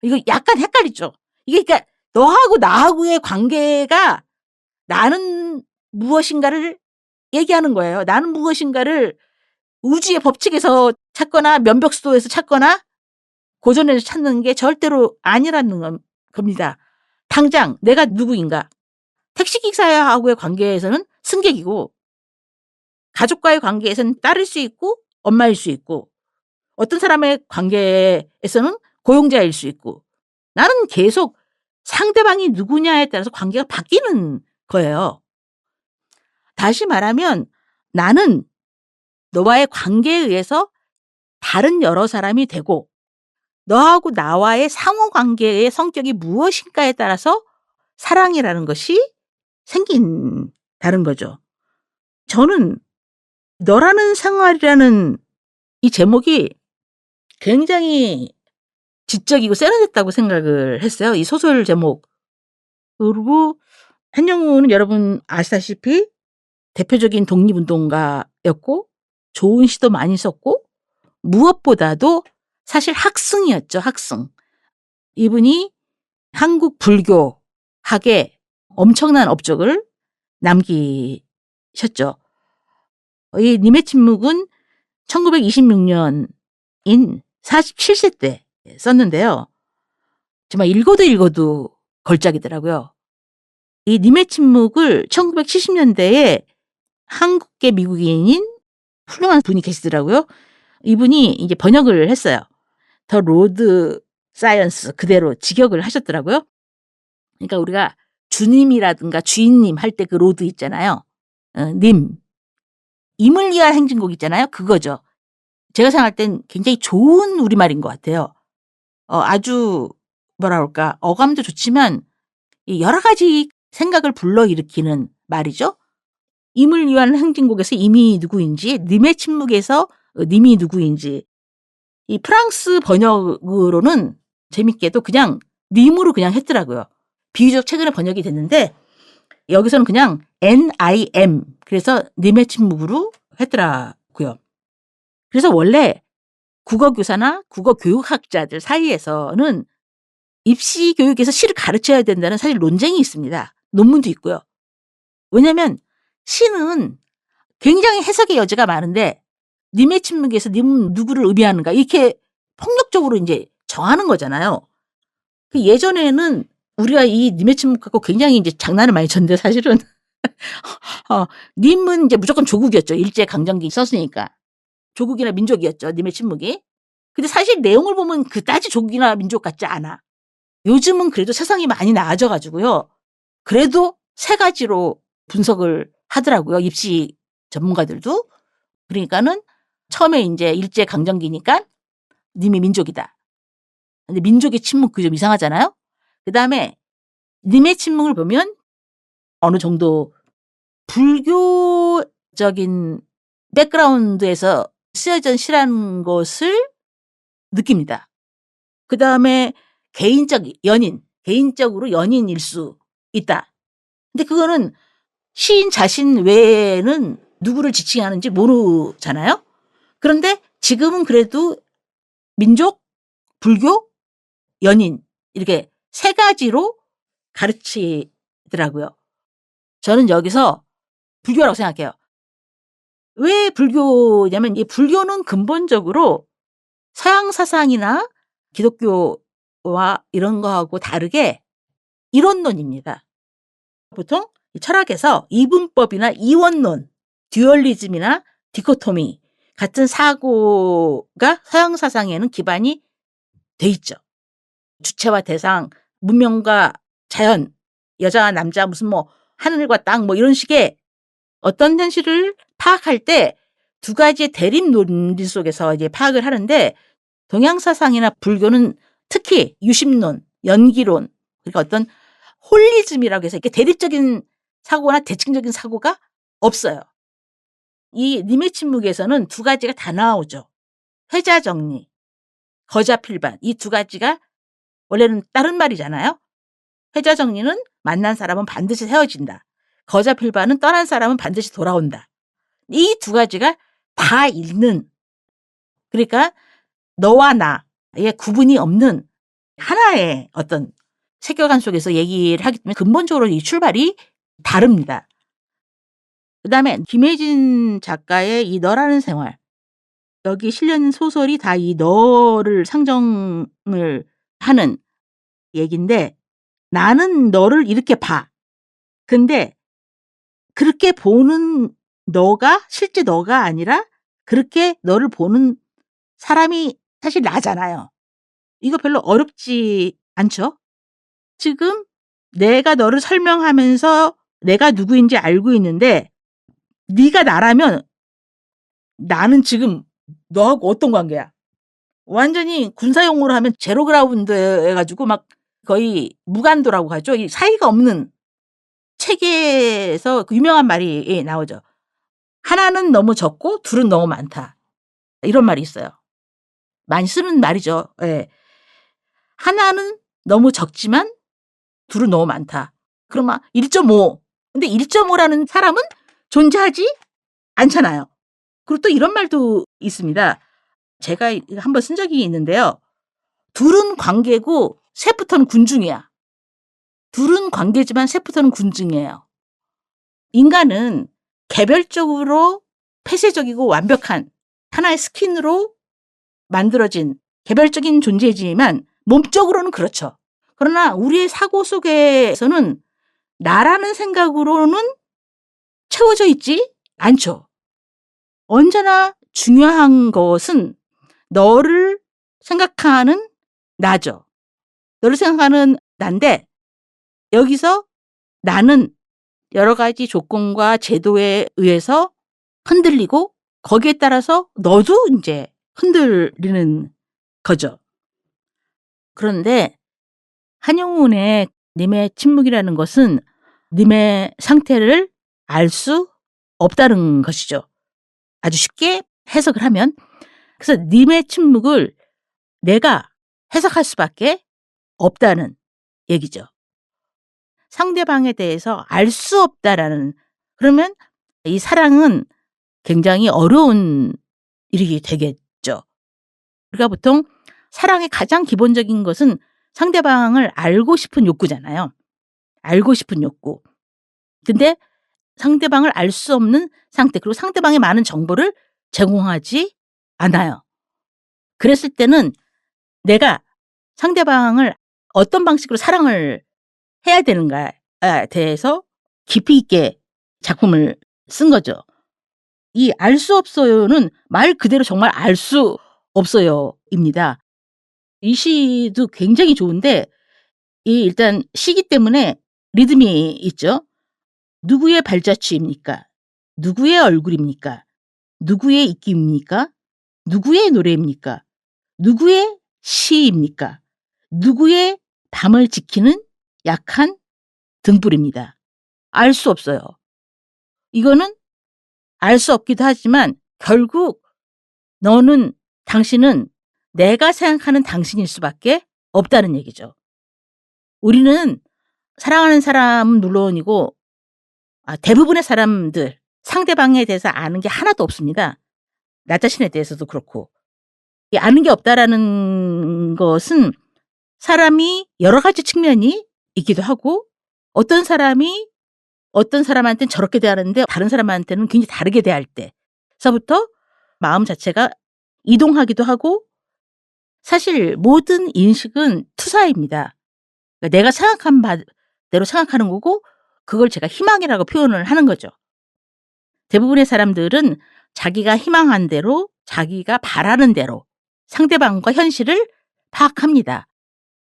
Speaker 1: 이거 약간 헷갈리죠. 이게 그러니까 너하고 나하고의 관계가 나는 무엇인가를 얘기하는 거예요. 나는 무엇인가를 우주의 법칙에서 찾거나 면벽수도에서 찾거나 고전에서 찾는 게 절대로 아니라는 겁니다. 당장 내가 누구인가. 택시기사하고의 관계에서는 승객이고 가족과의 관계에서는 딸일 수 있고 엄마일 수 있고 어떤 사람의 관계에서는 고용자일 수 있고 나는 계속 상대방이 누구냐에 따라서 관계가 바뀌는 거예요. 다시 말하면 나는 너와의 관계에 의해서 다른 여러 사람이 되고 너하고 나와의 상호관계의 성격이 무엇인가에 따라서 사랑이라는 것이 생긴다는 거죠. 저는 너라는 생활이라는 이 제목이 굉장히 지적이고 세련됐다고 생각을 했어요. 이 소설 제목. 그리고 한용운은 여러분 아시다시피 대표적인 독립운동가였고 좋은 시도 많이 썼고 무엇보다도 사실 학승이었죠. 학승. 이분이 한국 불교학에 엄청난 업적을 남기셨죠. 이 님의 침묵은 1926년인 47세 때 썼는데요. 정말 읽어도 걸작이더라고요. 이 님의 침묵을 1970년대에 한국계 미국인인 훌륭한 분이 계시더라고요. 이분이 이제 번역을 했어요. 더 로드 사이언스 그대로 직역을 하셨더라고요. 그러니까 우리가 주님이라든가 주인님 할 때 그 로드 있잖아요. 님. 임을 위한 행진곡 있잖아요. 그거죠. 제가 생각할 땐 굉장히 좋은 우리말인 것 같아요. 아주 뭐라 그럴까 어감도 좋지만 여러 가지 생각을 불러일으키는 말이죠. 임을 위한 행진곡에서 임이 누구인지 님의 침묵에서 님이 누구인지 이 프랑스 번역으로는 재밌게도 그냥 님으로 그냥 했더라고요. 비교적 최근에 번역이 됐는데 여기서는 그냥 NIM 그래서 님의 침묵으로 했더라고요. 그래서 원래 국어교사나 국어교육학자들 사이에서는 입시 교육에서 시를 가르쳐야 된다는 사실 논쟁이 있습니다. 논문도 있고요. 왜냐하면 시는 굉장히 해석의 여지가 많은데 님의 침묵에서 님 누구를 의미하는가 이렇게 폭력적으로 이제 정하는 거잖아요. 예전에는 우리가 이 님의 침묵 갖고 굉장히 이제 장난을 많이 쳤는데 사실은 님은 이제 무조건 조국이었죠. 일제 강점기 있었으니까. 조국이나 민족이었죠. 님의 침묵이. 근데 사실 내용을 보면 그다지 조국이나 민족 같지 않아. 요즘은 그래도 세상이 많이 나아져 가지고요. 그래도 세 가지로 분석을 하더라고요. 입시 전문가들도. 그러니까는 처음에 이제 일제 강점기니까 님이 민족이다. 근데 민족의 침묵 그 좀 이상하잖아요. 그다음에 님의 침묵을 보면 어느 정도 불교적인 백그라운드에서 쓰여진 시라는 것을 느낍니다. 그다음에 개인적으로 연인일 수 있다. 근데 그거는 시인 자신 외에는 누구를 지칭하는지 모르잖아요. 그런데 지금은 그래도 민족, 불교, 연인 이렇게 세 가지로 가르치더라고요. 저는 여기서 불교라고 생각해요. 왜 불교냐면 이 불교는 근본적으로 서양 사상이나 기독교와 이런 거하고 다르게 이론론입니다. 보통 철학에서 이분법이나 이원론, 듀얼리즘이나 디코토미 같은 사고가 서양 사상에는 기반이 돼 있죠. 주체와 대상, 문명과 자연, 여자와 남자, 무슨 뭐 하늘과 땅 뭐 이런 식의 어떤 현실을 파악할 때 두 가지의 대립 논리 속에서 이제 파악을 하는데 동양 사상이나 불교는 특히 유심론, 연기론, 그러니까 어떤 홀리즘이라고 해서 이렇게 대립적인 사고나 대칭적인 사고가 없어요. 이 님의 침묵에서는 두 가지가 다 나오죠. 회자정리, 거자필반 이 두 가지가 원래는 다른 말이잖아요. 회자정리는 만난 사람은 반드시 헤어진다. 거자필반은 떠난 사람은 반드시 돌아온다. 이 두 가지가 다 있는 그러니까 너와 나의 구분이 없는 하나의 어떤 세계관 속에서 얘기를 하기 때문에 근본적으로 이 출발이 다릅니다. 그다음에 김혜진 작가의 이 너라는 생활 여기 실린 소설이 다 이 너를 상정을 하는 얘기인데 나는 너를 이렇게 봐. 근데 그렇게 보는 너가 실제 너가 아니라 그렇게 너를 보는 사람이 사실 나잖아요. 이거 별로 어렵지 않죠? 지금 내가 너를 설명하면서 내가 누구인지 알고 있는데 네가 나라면 나는 지금 너하고 어떤 관계야? 완전히 군사용어로 하면 제로그라운드 해가지고 막 거의 무간도라고 하죠. 이 사이가 없는 책에서 그 유명한 말이 나오죠. 하나는 너무 적고 둘은 너무 많다. 이런 말이 있어요. 많이 쓰는 말이죠. 예. 하나는 너무 적지만 둘은 너무 많다. 그러면 1.5. 근데 1.5라는 사람은 존재하지 않잖아요. 그리고 또 이런 말도 있습니다. 제가 한번 쓴 적이 있는데요. 둘은 관계고 셋부터는 군중이야. 둘은 관계지만 셋부터는 군중이에요. 인간은 개별적으로 폐쇄적이고 완벽한 하나의 스킨으로 만들어진 개별적인 존재지만 몸적으로는 그렇죠. 그러나 우리의 사고 속에서는 나라는 생각으로는 채워져 있지 않죠. 언제나 중요한 것은 너를 생각하는 나죠. 너를 생각하는 나인데 여기서 나는 여러 가지 조건과 제도에 의해서 흔들리고 거기에 따라서 너도 이제 흔들리는 거죠. 그런데 한영운의 님의 침묵이라는 것은 님의 상태를 알 수 없다는 것이죠. 아주 쉽게 해석을 하면. 그래서 님의 침묵을 내가 해석할 수밖에 없다는 얘기죠. 상대방에 대해서 알 수 없다라는 그러면 이 사랑은 굉장히 어려운 일이 되겠죠. 우리가 보통 사랑의 가장 기본적인 것은 상대방을 알고 싶은 욕구잖아요. 알고 싶은 욕구. 근데 상대방을 알 수 없는 상태 그리고 상대방의 많은 정보를 제공하지 않아요. 그랬을 때는 내가 상대방을 어떤 방식으로 사랑을 해야 되는가에 대해서 깊이 있게 작품을 쓴 거죠. 이 알 수 없어요는 말 그대로 정말 알 수 없어요입니다. 이 시도 굉장히 좋은데 이 일단 시기 때문에 리듬이 있죠. 누구의 발자취입니까? 누구의 얼굴입니까? 누구의 입김입니까? 누구의 노래입니까? 누구의 시입니까? 누구의 밤을 지키는 약한 등불입니다. 알 수 없어요. 이거는 알 수 없기도 하지만 결국 당신은 내가 생각하는 당신일 수밖에 없다는 얘기죠. 우리는 사랑하는 사람은 물론이고 대부분의 사람들, 상대방에 대해서 아는 게 하나도 없습니다. 나 자신에 대해서도 그렇고. 이 아는 게 없다라는 것은 사람이 여러 가지 측면이 있기도 하고 어떤 사람이 어떤 사람한테는 저렇게 대하는데 다른 사람한테는 굉장히 다르게 대할 때서부터 마음 자체가 이동하기도 하고 사실 모든 인식은 투사입니다. 그러니까 내가 생각한 바대로 생각하는 거고 그걸 제가 희망이라고 표현을 하는 거죠. 대부분의 사람들은 자기가 희망한 대로 자기가 바라는 대로 상대방과 현실을 파악합니다.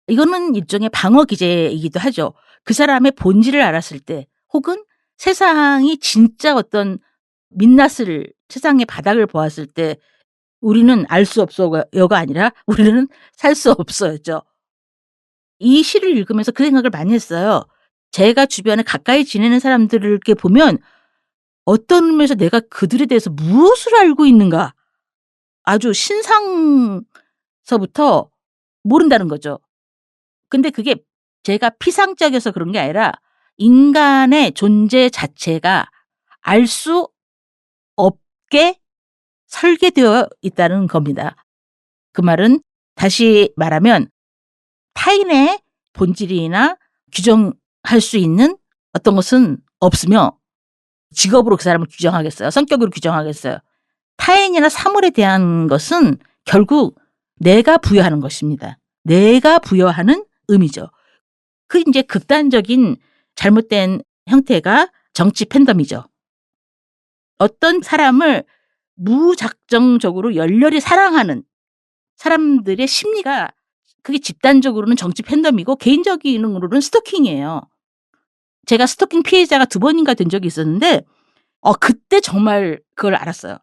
Speaker 1: 이거는 일종의 방어 기제이기도 하죠. 그 사람의 본질을 알았을 때 혹은 세상이 진짜 어떤 민낯을 세상의 바닥을 보았을 때 우리는 알 수 없어요가 아니라 우리는 살 수 없어였죠. 이 시를 읽으면서 그 생각을 많이 했어요. 제가 주변에 가까이 지내는 사람들을 이렇게 보면 어떤 의미에서 내가 그들에 대해서 무엇을 알고 있는가 아주 신상서부터 모른다는 거죠. 근데 그게 제가 피상적이어서 그런 게 아니라 인간의 존재 자체가 알 수 없게 설계되어 있다는 겁니다. 그 말은 다시 말하면 타인의 본질이나 규정할 수 있는 어떤 것은 없으며 직업으로 그 사람을 규정하겠어요? 성격으로 규정하겠어요? 타인이나 사물에 대한 것은 결국 내가 부여하는 것입니다. 내가 부여하는 의미죠. 그 이제 극단적인 잘못된 형태가 정치 팬덤이죠. 어떤 사람을 무작정적으로 열렬히 사랑하는 사람들의 심리가 그게 집단적으로는 정치 팬덤이고 개인적으로는 스토킹이에요. 제가 스토킹 피해자가 2번인가 된 적이 있었는데 그때 정말 그걸 알았어요.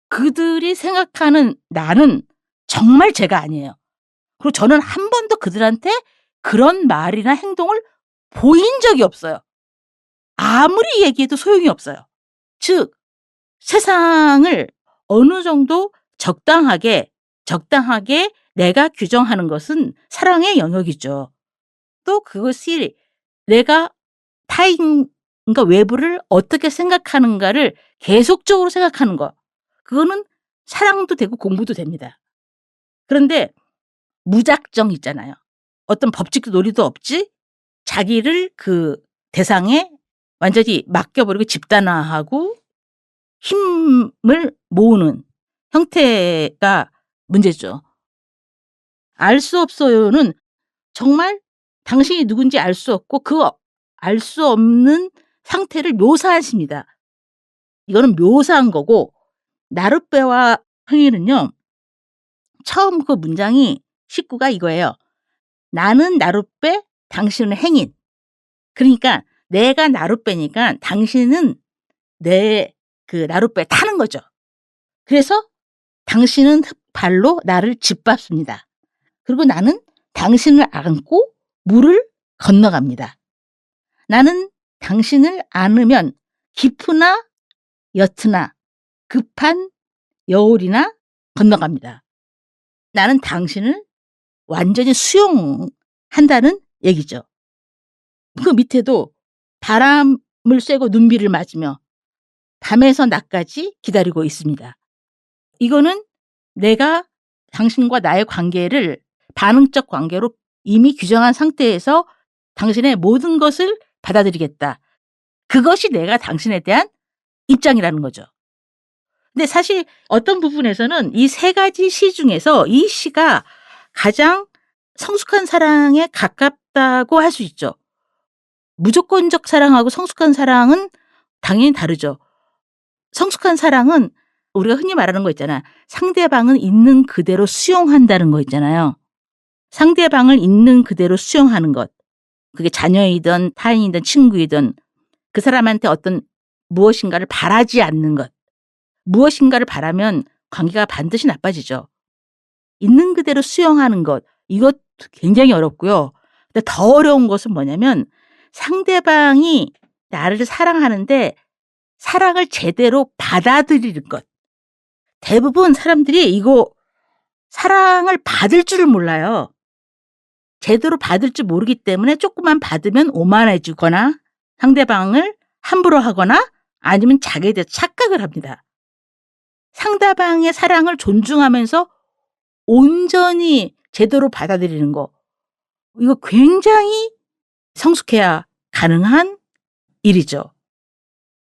Speaker 1: 그들이 생각하는 나는 정말 제가 아니에요. 그리고 저는 한 번도 그들한테 그런 말이나 행동을 보인 적이 없어요. 아무리 얘기해도 소용이 없어요. 즉 세상을 어느 정도 적당하게 내가 규정하는 것은 사랑의 영역이죠. 또 그것이 내가 타인과 외부를 어떻게 생각하는가를 계속적으로 생각하는 것. 그거는 사랑도 되고 공부도 됩니다. 그런데 무작정 있잖아요. 어떤 법칙도 논리도 없지 자기를 그 대상에 완전히 맡겨버리고 집단화하고 힘을 모으는 형태가 문제죠. 알 수 없어요는 정말 당신이 누군지 알 수 없고 그 알 수 없는 상태를 묘사하십니다. 이거는 묘사한 거고 나룻배와 흥이는요. 처음 그 문장이 식구가 이거예요. 나는 나룻배, 당신은 행인. 그러니까 내가 나룻배니까 당신은 내 그 나룻배에 타는 거죠. 그래서 당신은 발로 나를 짓밟습니다. 그리고 나는 당신을 안고 물을 건너갑니다. 나는 당신을 안으면 깊으나 옅으나 급한 여울이나 건너갑니다. 나는 당신을 완전히 수용한다는 얘기죠. 그 밑에도 바람을 쐬고 눈비를 맞으며 밤에서 낮까지 기다리고 있습니다. 이거는 내가 당신과 나의 관계를 반응적 관계로 이미 규정한 상태에서 당신의 모든 것을 받아들이겠다. 그것이 내가 당신에 대한 입장이라는 거죠. 근데 사실 어떤 부분에서는 이 3가지 시 중에서 이 시가 가장 성숙한 사랑에 가깝다고 할 수 있죠. 무조건적 사랑하고 성숙한 사랑은 당연히 다르죠. 성숙한 사랑은 우리가 흔히 말하는 거 있잖아. 상대방은 있는 그대로 수용한다는 거 있잖아요. 상대방을 있는 그대로 수용하는 것. 그게 자녀이든 타인이든 친구이든 그 사람한테 어떤 무엇인가를 바라지 않는 것. 무엇인가를 바라면 관계가 반드시 나빠지죠. 있는 그대로 수용하는 것. 이것 굉장히 어렵고요. 근데 더 어려운 것은 뭐냐면 상대방이 나를 사랑하는데 사랑을 제대로 받아들이는 것. 대부분 사람들이 이거 사랑을 받을 줄을 몰라요. 제대로 받을 줄 모르기 때문에 조금만 받으면 오만해지거나 상대방을 함부로 하거나 아니면 자기에 대해서 착각을 합니다. 상대방의 사랑을 존중하면서 온전히 제대로 받아들이는 거. 이거 굉장히 성숙해야 가능한 일이죠.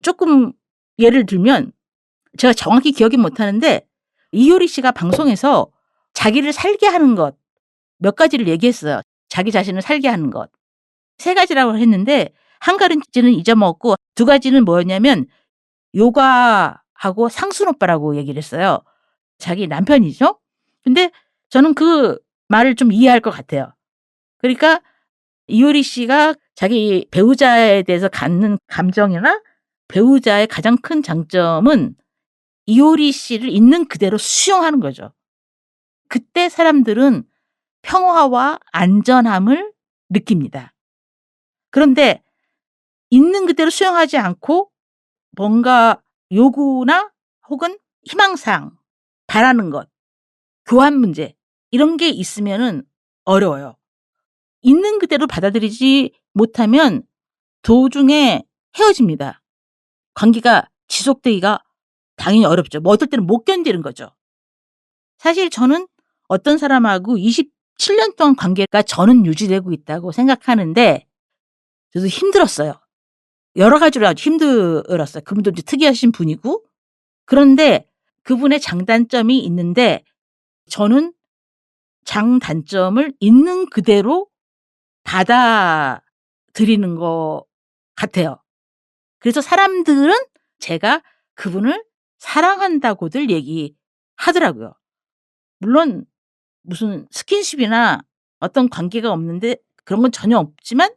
Speaker 1: 조금 예를 들면 제가 정확히 기억이 못하는데 이효리 씨가 방송에서 자기를 살게 하는 것 몇 가지를 얘기했어요. 자기 자신을 살게 하는 것. 3가지라고 했는데 한 가지는 잊어먹었고 2가지는 뭐였냐면 요가하고 상순 오빠라고 얘기를 했어요. 자기 남편이죠. 근데 저는 그 말을 좀 이해할 것 같아요. 그러니까 이효리 씨가 자기 배우자에 대해서 갖는 감정이나 배우자의 가장 큰 장점은 이효리 씨를 있는 그대로 수용하는 거죠. 그때 사람들은 평화와 안전함을 느낍니다. 그런데 있는 그대로 수용하지 않고 뭔가 요구나 혹은 희망사항, 바라는 것, 교환 문제 이런 게 있으면은 어려워요. 있는 그대로 받아들이지 못하면 도중에 헤어집니다. 관계가 지속되기가 당연히 어렵죠. 뭐 어떨 때는 못 견디는 거죠. 사실 저는 어떤 사람하고 27년 동안 관계가 저는 유지되고 있다고 생각하는데 저도 힘들었어요. 여러 가지로 아주 힘들었어요. 그분도 이제 특이하신 분이고 그런데 그분의 장단점이 있는데 저는 장단점을 있는 그대로 받아들이는 것 같아요. 그래서 사람들은 제가 그분을 사랑한다고들 얘기하더라고요. 물론 무슨 스킨십이나 어떤 관계가 없는데 그런 건 전혀 없지만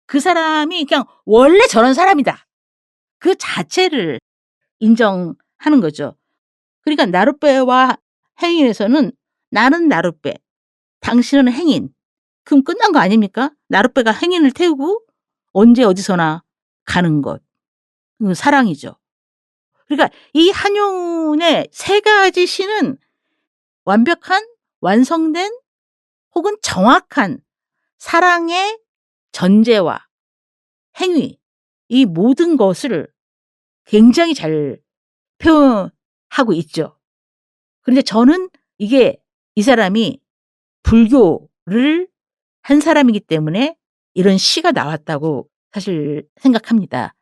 Speaker 1: 그 사람이 그냥 원래 저런 사람이다. 그 자체를 인정하는 거죠. 그러니까 나룻배와 행인에서는 나는 나룻배, 당신은 행인. 그럼 끝난 거 아닙니까? 나룻배가 행인을 태우고 언제 어디서나 가는 것. 사랑이죠. 그러니까 이 한용운의 3가지 시는 완벽한 완성된 혹은 정확한 사랑의 전제와 행위 이 모든 것을 굉장히 잘 표현하고 있죠. 그런데 저는 이게 이 사람이 불교를 한 사람이기 때문에 이런 시가 나왔다고 사실 생각합니다.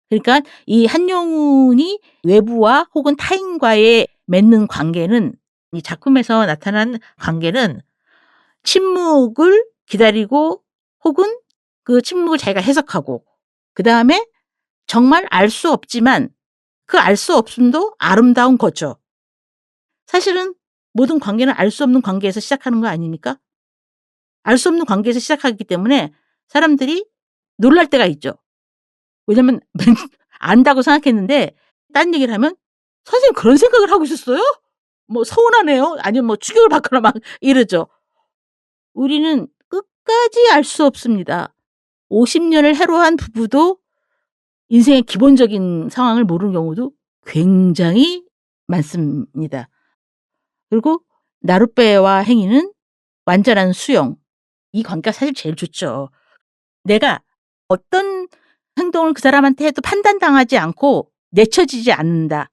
Speaker 1: 그러니까 이 한용운이 외부와 혹은 타인과의 맺는 관계는 이 작품에서 나타난 관계는 침묵을 기다리고 혹은 그 침묵을 자기가 해석하고 그다음에 정말 알 수 없지만 그 알 수 없음도 아름다운 거죠. 사실은 모든 관계는 알 수 없는 관계에서 시작하는 거 아닙니까? 알 수 없는 관계에서 시작하기 때문에 사람들이 놀랄 때가 있죠. 왜냐면 안다고 생각했는데 딴 얘기를 하면 "선생님 그런 생각을 하고 있었어요?" 뭐 서운하네요. 아니면 뭐 충격을 받거나 막 이러죠. 우리는 끝까지 알 수 없습니다. 50년을 해로한 부부도 인생의 기본적인 상황을 모르는 경우도 굉장히 많습니다. 그리고 나룻배와 행위는 완전한 수용. 이 관계가 사실 제일 좋죠. 내가 어떤 행동을 그 사람한테 해도 판단당하지 않고 내쳐지지 않는다.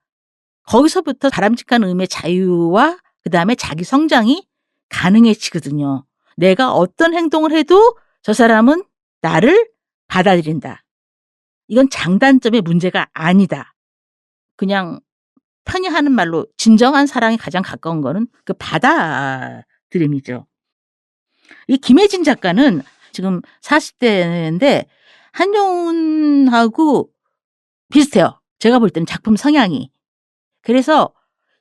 Speaker 1: 거기서부터 바람직한 의미의 자유와 그다음에 자기 성장이 가능해지거든요. 내가 어떤 행동을 해도 저 사람은 나를 받아들인다. 이건 장단점의 문제가 아니다. 그냥 편히 하는 말로 진정한 사랑에 가장 가까운 거는 그 받아들임이죠. 이 김혜진 작가는 지금 40대인데 한정훈하고 비슷해요. 제가 볼 때는 작품 성향이. 그래서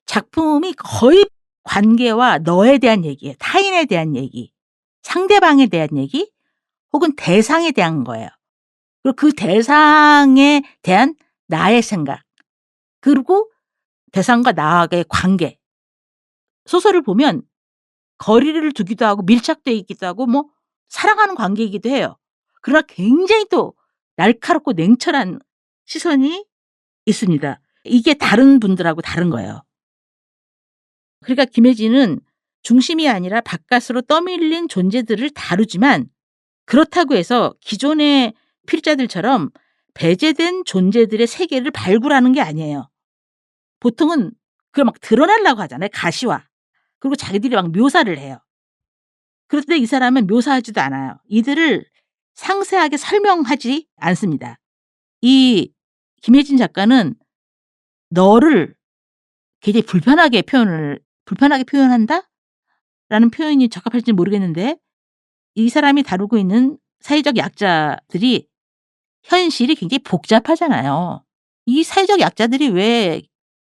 Speaker 1: 작품이 거의 관계와 너에 대한 얘기예요. 타인에 대한 얘기, 상대방에 대한 얘기, 혹은 대상에 대한 거예요. 그리고 그 대상에 대한 나의 생각, 그리고 대상과 나와의 관계. 소설을 보면 거리를 두기도 하고 밀착되어 있기도 하고 뭐 사랑하는 관계이기도 해요. 그러나 굉장히 또 날카롭고 냉철한 시선이 있습니다. 이게 다른 분들하고 다른 거예요. 그러니까 김혜진은 중심이 아니라 바깥으로 떠밀린 존재들을 다루지만 그렇다고 해서 기존의 필자들처럼 배제된 존재들의 세계를 발굴하는 게 아니에요. 보통은 그걸 막 드러내려고 하잖아요. 가시화. 그리고 자기들이 막 묘사를 해요. 그런데 이 사람은 묘사하지도 않아요. 이들을 상세하게 설명하지 않습니다. 이 김혜진 작가는 너를 굉장히 불편하게 표현한다? 라는 표현이 적합할지 모르겠는데 이 사람이 다루고 있는 사회적 약자들이 현실이 굉장히 복잡하잖아요. 이 사회적 약자들이 왜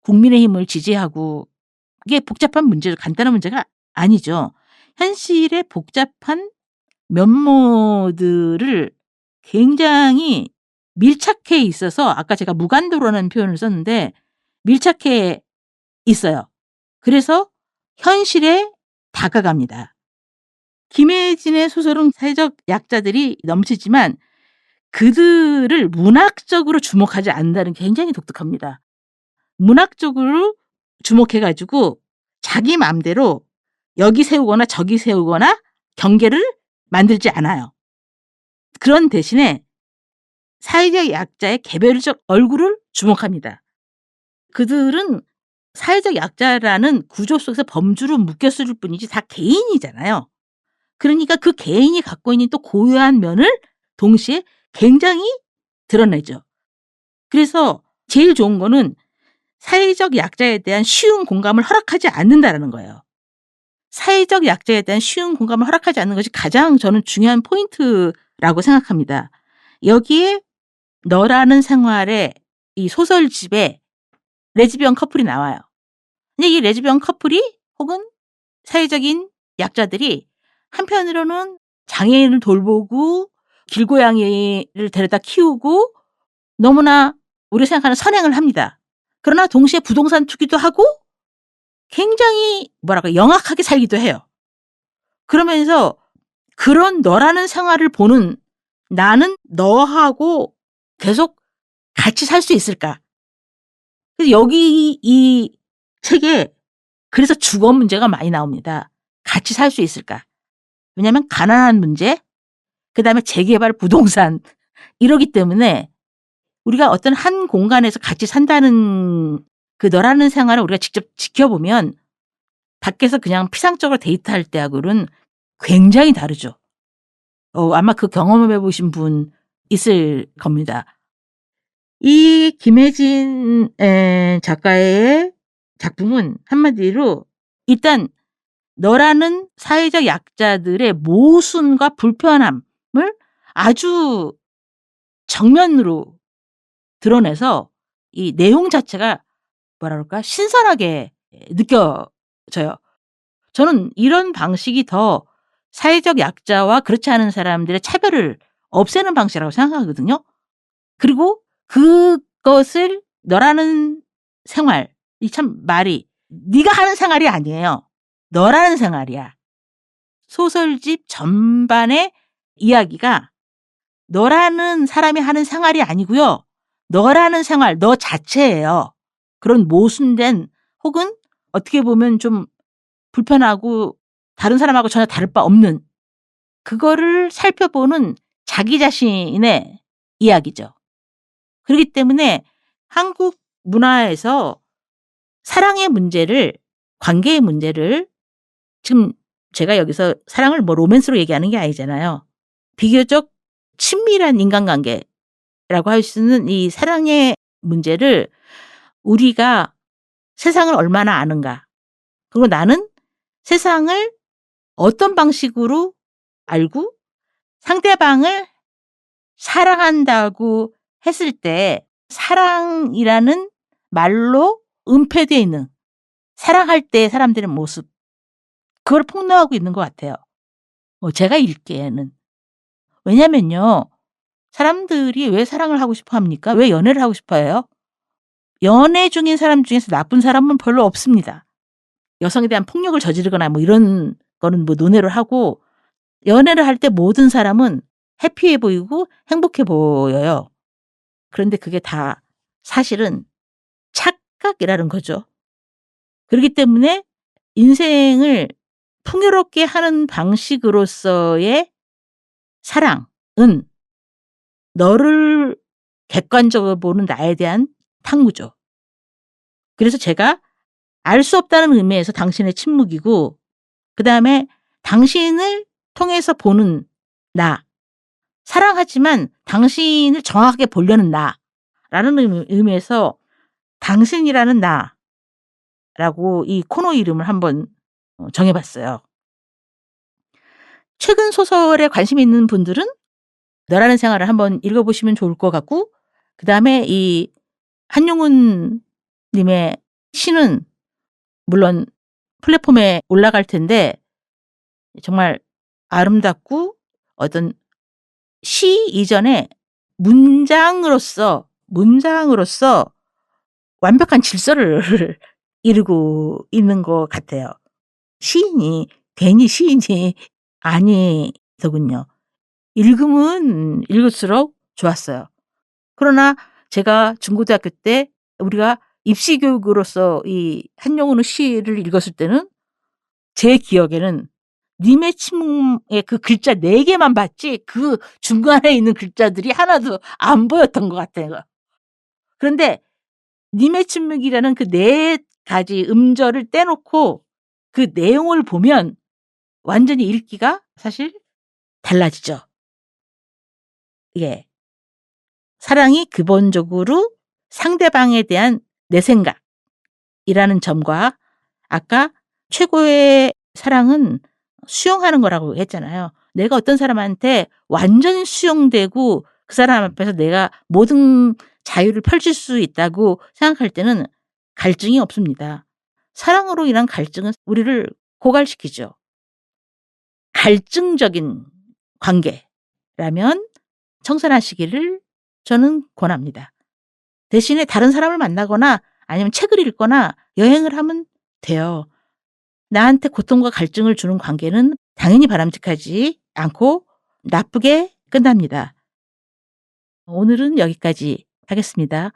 Speaker 1: 국민의힘을 지지하고 그게 복잡한 문제죠. 간단한 문제가 아니죠. 현실의 복잡한 면모들을 굉장히 밀착해 있어서 아까 제가 무간도라는 표현을 썼는데 밀착해 있어요. 그래서 현실에 다가갑니다. 김혜진의 소설은 사회적 약자들이 넘치지만 그들을 문학적으로 주목하지 않는다는 게 굉장히 독특합니다. 문학적으로 주목해 가지고 자기 마음대로 여기 세우거나 저기 세우거나 경계를 만들지 않아요. 그런 대신에 사회적 약자의 개별적 얼굴을 주목합니다. 그들은 사회적 약자라는 구조 속에서 범주로 묶였을 뿐이지 다 개인이잖아요. 그러니까 그 개인이 갖고 있는 또 고유한 면을 동시에 굉장히 드러내죠. 그래서 제일 좋은 거는 사회적 약자에 대한 쉬운 공감을 허락하지 않는다라는 거예요. 사회적 약자에 대한 쉬운 공감을 허락하지 않는 것이 가장 저는 중요한 포인트라고 생각합니다. 여기에 너라는 생활의 이 소설집에 레즈비언 커플이 나와요. 근데 이 레즈비언 커플이 혹은 사회적인 약자들이 한편으로는 장애인을 돌보고 길고양이를 데려다 키우고 너무나 우리가 생각하는 선행을 합니다. 그러나 동시에 부동산 투기도 하고 굉장히 영악하게 살기도 해요. 그러면서 그런 너라는 생활을 보는 나는 너하고 계속 같이 살 수 있을까? 그래서 여기 이 책에 그래서 주거 문제가 많이 나옵니다. 같이 살 수 있을까? 왜냐하면 가난한 문제, 그다음에 재개발 부동산 이러기 때문에 우리가 어떤 한 공간에서 같이 산다는 그 너라는 생활을 우리가 직접 지켜보면 밖에서 그냥 피상적으로 데이트할 때하고는 굉장히 다르죠. 아마 그 경험을 해보신 분 있을 겁니다. 이 김혜진 작가의 작품은 한마디로 일단 너라는 사회적 약자들의 모순과 불편함을 아주 정면으로 드러내서 이 내용 자체가 신선하게 느껴져요. 저는 이런 방식이 더 사회적 약자와 그렇지 않은 사람들의 차별을 없애는 방식이라고 생각하거든요. 그리고 그것을 너라는 생활, 이 참 말이 네가 하는 생활이 아니에요. 너라는 생활이야. 소설집 전반의 이야기가 너라는 사람이 하는 생활이 아니고요. 너라는 생활, 너 자체예요. 그런 모순된 혹은 어떻게 보면 좀 불편하고 다른 사람하고 전혀 다를 바 없는 그거를 살펴보는 자기 자신의 이야기죠. 그렇기 때문에 한국 문화에서 사랑의 문제를, 관계의 문제를 지금 제가 여기서 사랑을 뭐 로맨스로 얘기하는 게 아니잖아요. 비교적 친밀한 인간관계라고 할 수 있는 이 사랑의 문제를 우리가 세상을 얼마나 아는가. 그리고 나는 세상을 어떤 방식으로 알고 상대방을 사랑한다고 했을 때 사랑이라는 말로 은폐되어 있는 사랑할 때 사람들의 모습 그걸 폭로하고 있는 것 같아요. 제가 읽기에는. 왜냐면요. 사람들이 왜 사랑을 하고 싶어 합니까? 왜 연애를 하고 싶어 해요? 연애 중인 사람 중에서 나쁜 사람은 별로 없습니다. 여성에 대한 폭력을 저지르거나 뭐 이런 거는 뭐 논외로 하고 연애를 할 때 모든 사람은 해피해 보이고 행복해 보여요. 그런데 그게 다 사실은 착각이라는 거죠. 그렇기 때문에 인생을 풍요롭게 하는 방식으로서의 사랑은 너를 객관적으로 보는 나에 대한 탐구죠. 그래서 제가 알 수 없다는 의미에서 당신의 침묵이고 그다음에 당신을 통해서 보는 나. 사랑하지만 당신을 정확하게 보려는 나라는 의미에서 당신이라는 나라고 이 코너 이름을 한번 정해 봤어요. 최근 소설에 관심 있는 분들은 너라는 생활을 한번 읽어 보시면 좋을 것 같고 그다음에 이 한용운 님의 시는 물론 플랫폼에 올라갈 텐데 정말 아름답고 어떤 시 이전에 문장으로서 완벽한 질서를 이루고 있는 것 같아요. 시인이 괜히 시인이 아니더군요. 읽으면 읽을수록 좋았어요. 그러나 제가 중고등학교 때 우리가 입시 교육으로서 이 한용운의 시를 읽었을 때는 제 기억에는 님의 침묵의 그 글자 4개만 봤지 그 중간에 있는 글자들이 하나도 안 보였던 것 같아요. 그런데 님의 침묵이라는 그 4가지 음절을 떼놓고 그 내용을 보면 완전히 읽기가 사실 달라지죠. 예. 사랑이 기본적으로 상대방에 대한 내 생각이라는 점과 아까 최고의 사랑은 수용하는 거라고 했잖아요. 내가 어떤 사람한테 완전히 수용되고 그 사람 앞에서 내가 모든 자유를 펼칠 수 있다고 생각할 때는 갈증이 없습니다. 사랑으로 인한 갈증은 우리를 고갈시키죠. 갈증적인 관계라면 청산하시기를 저는 권합니다. 대신에 다른 사람을 만나거나 아니면 책을 읽거나 여행을 하면 돼요. 나한테 고통과 갈증을 주는 관계는 당연히 바람직하지 않고 나쁘게 끝납니다. 오늘은 여기까지 하겠습니다.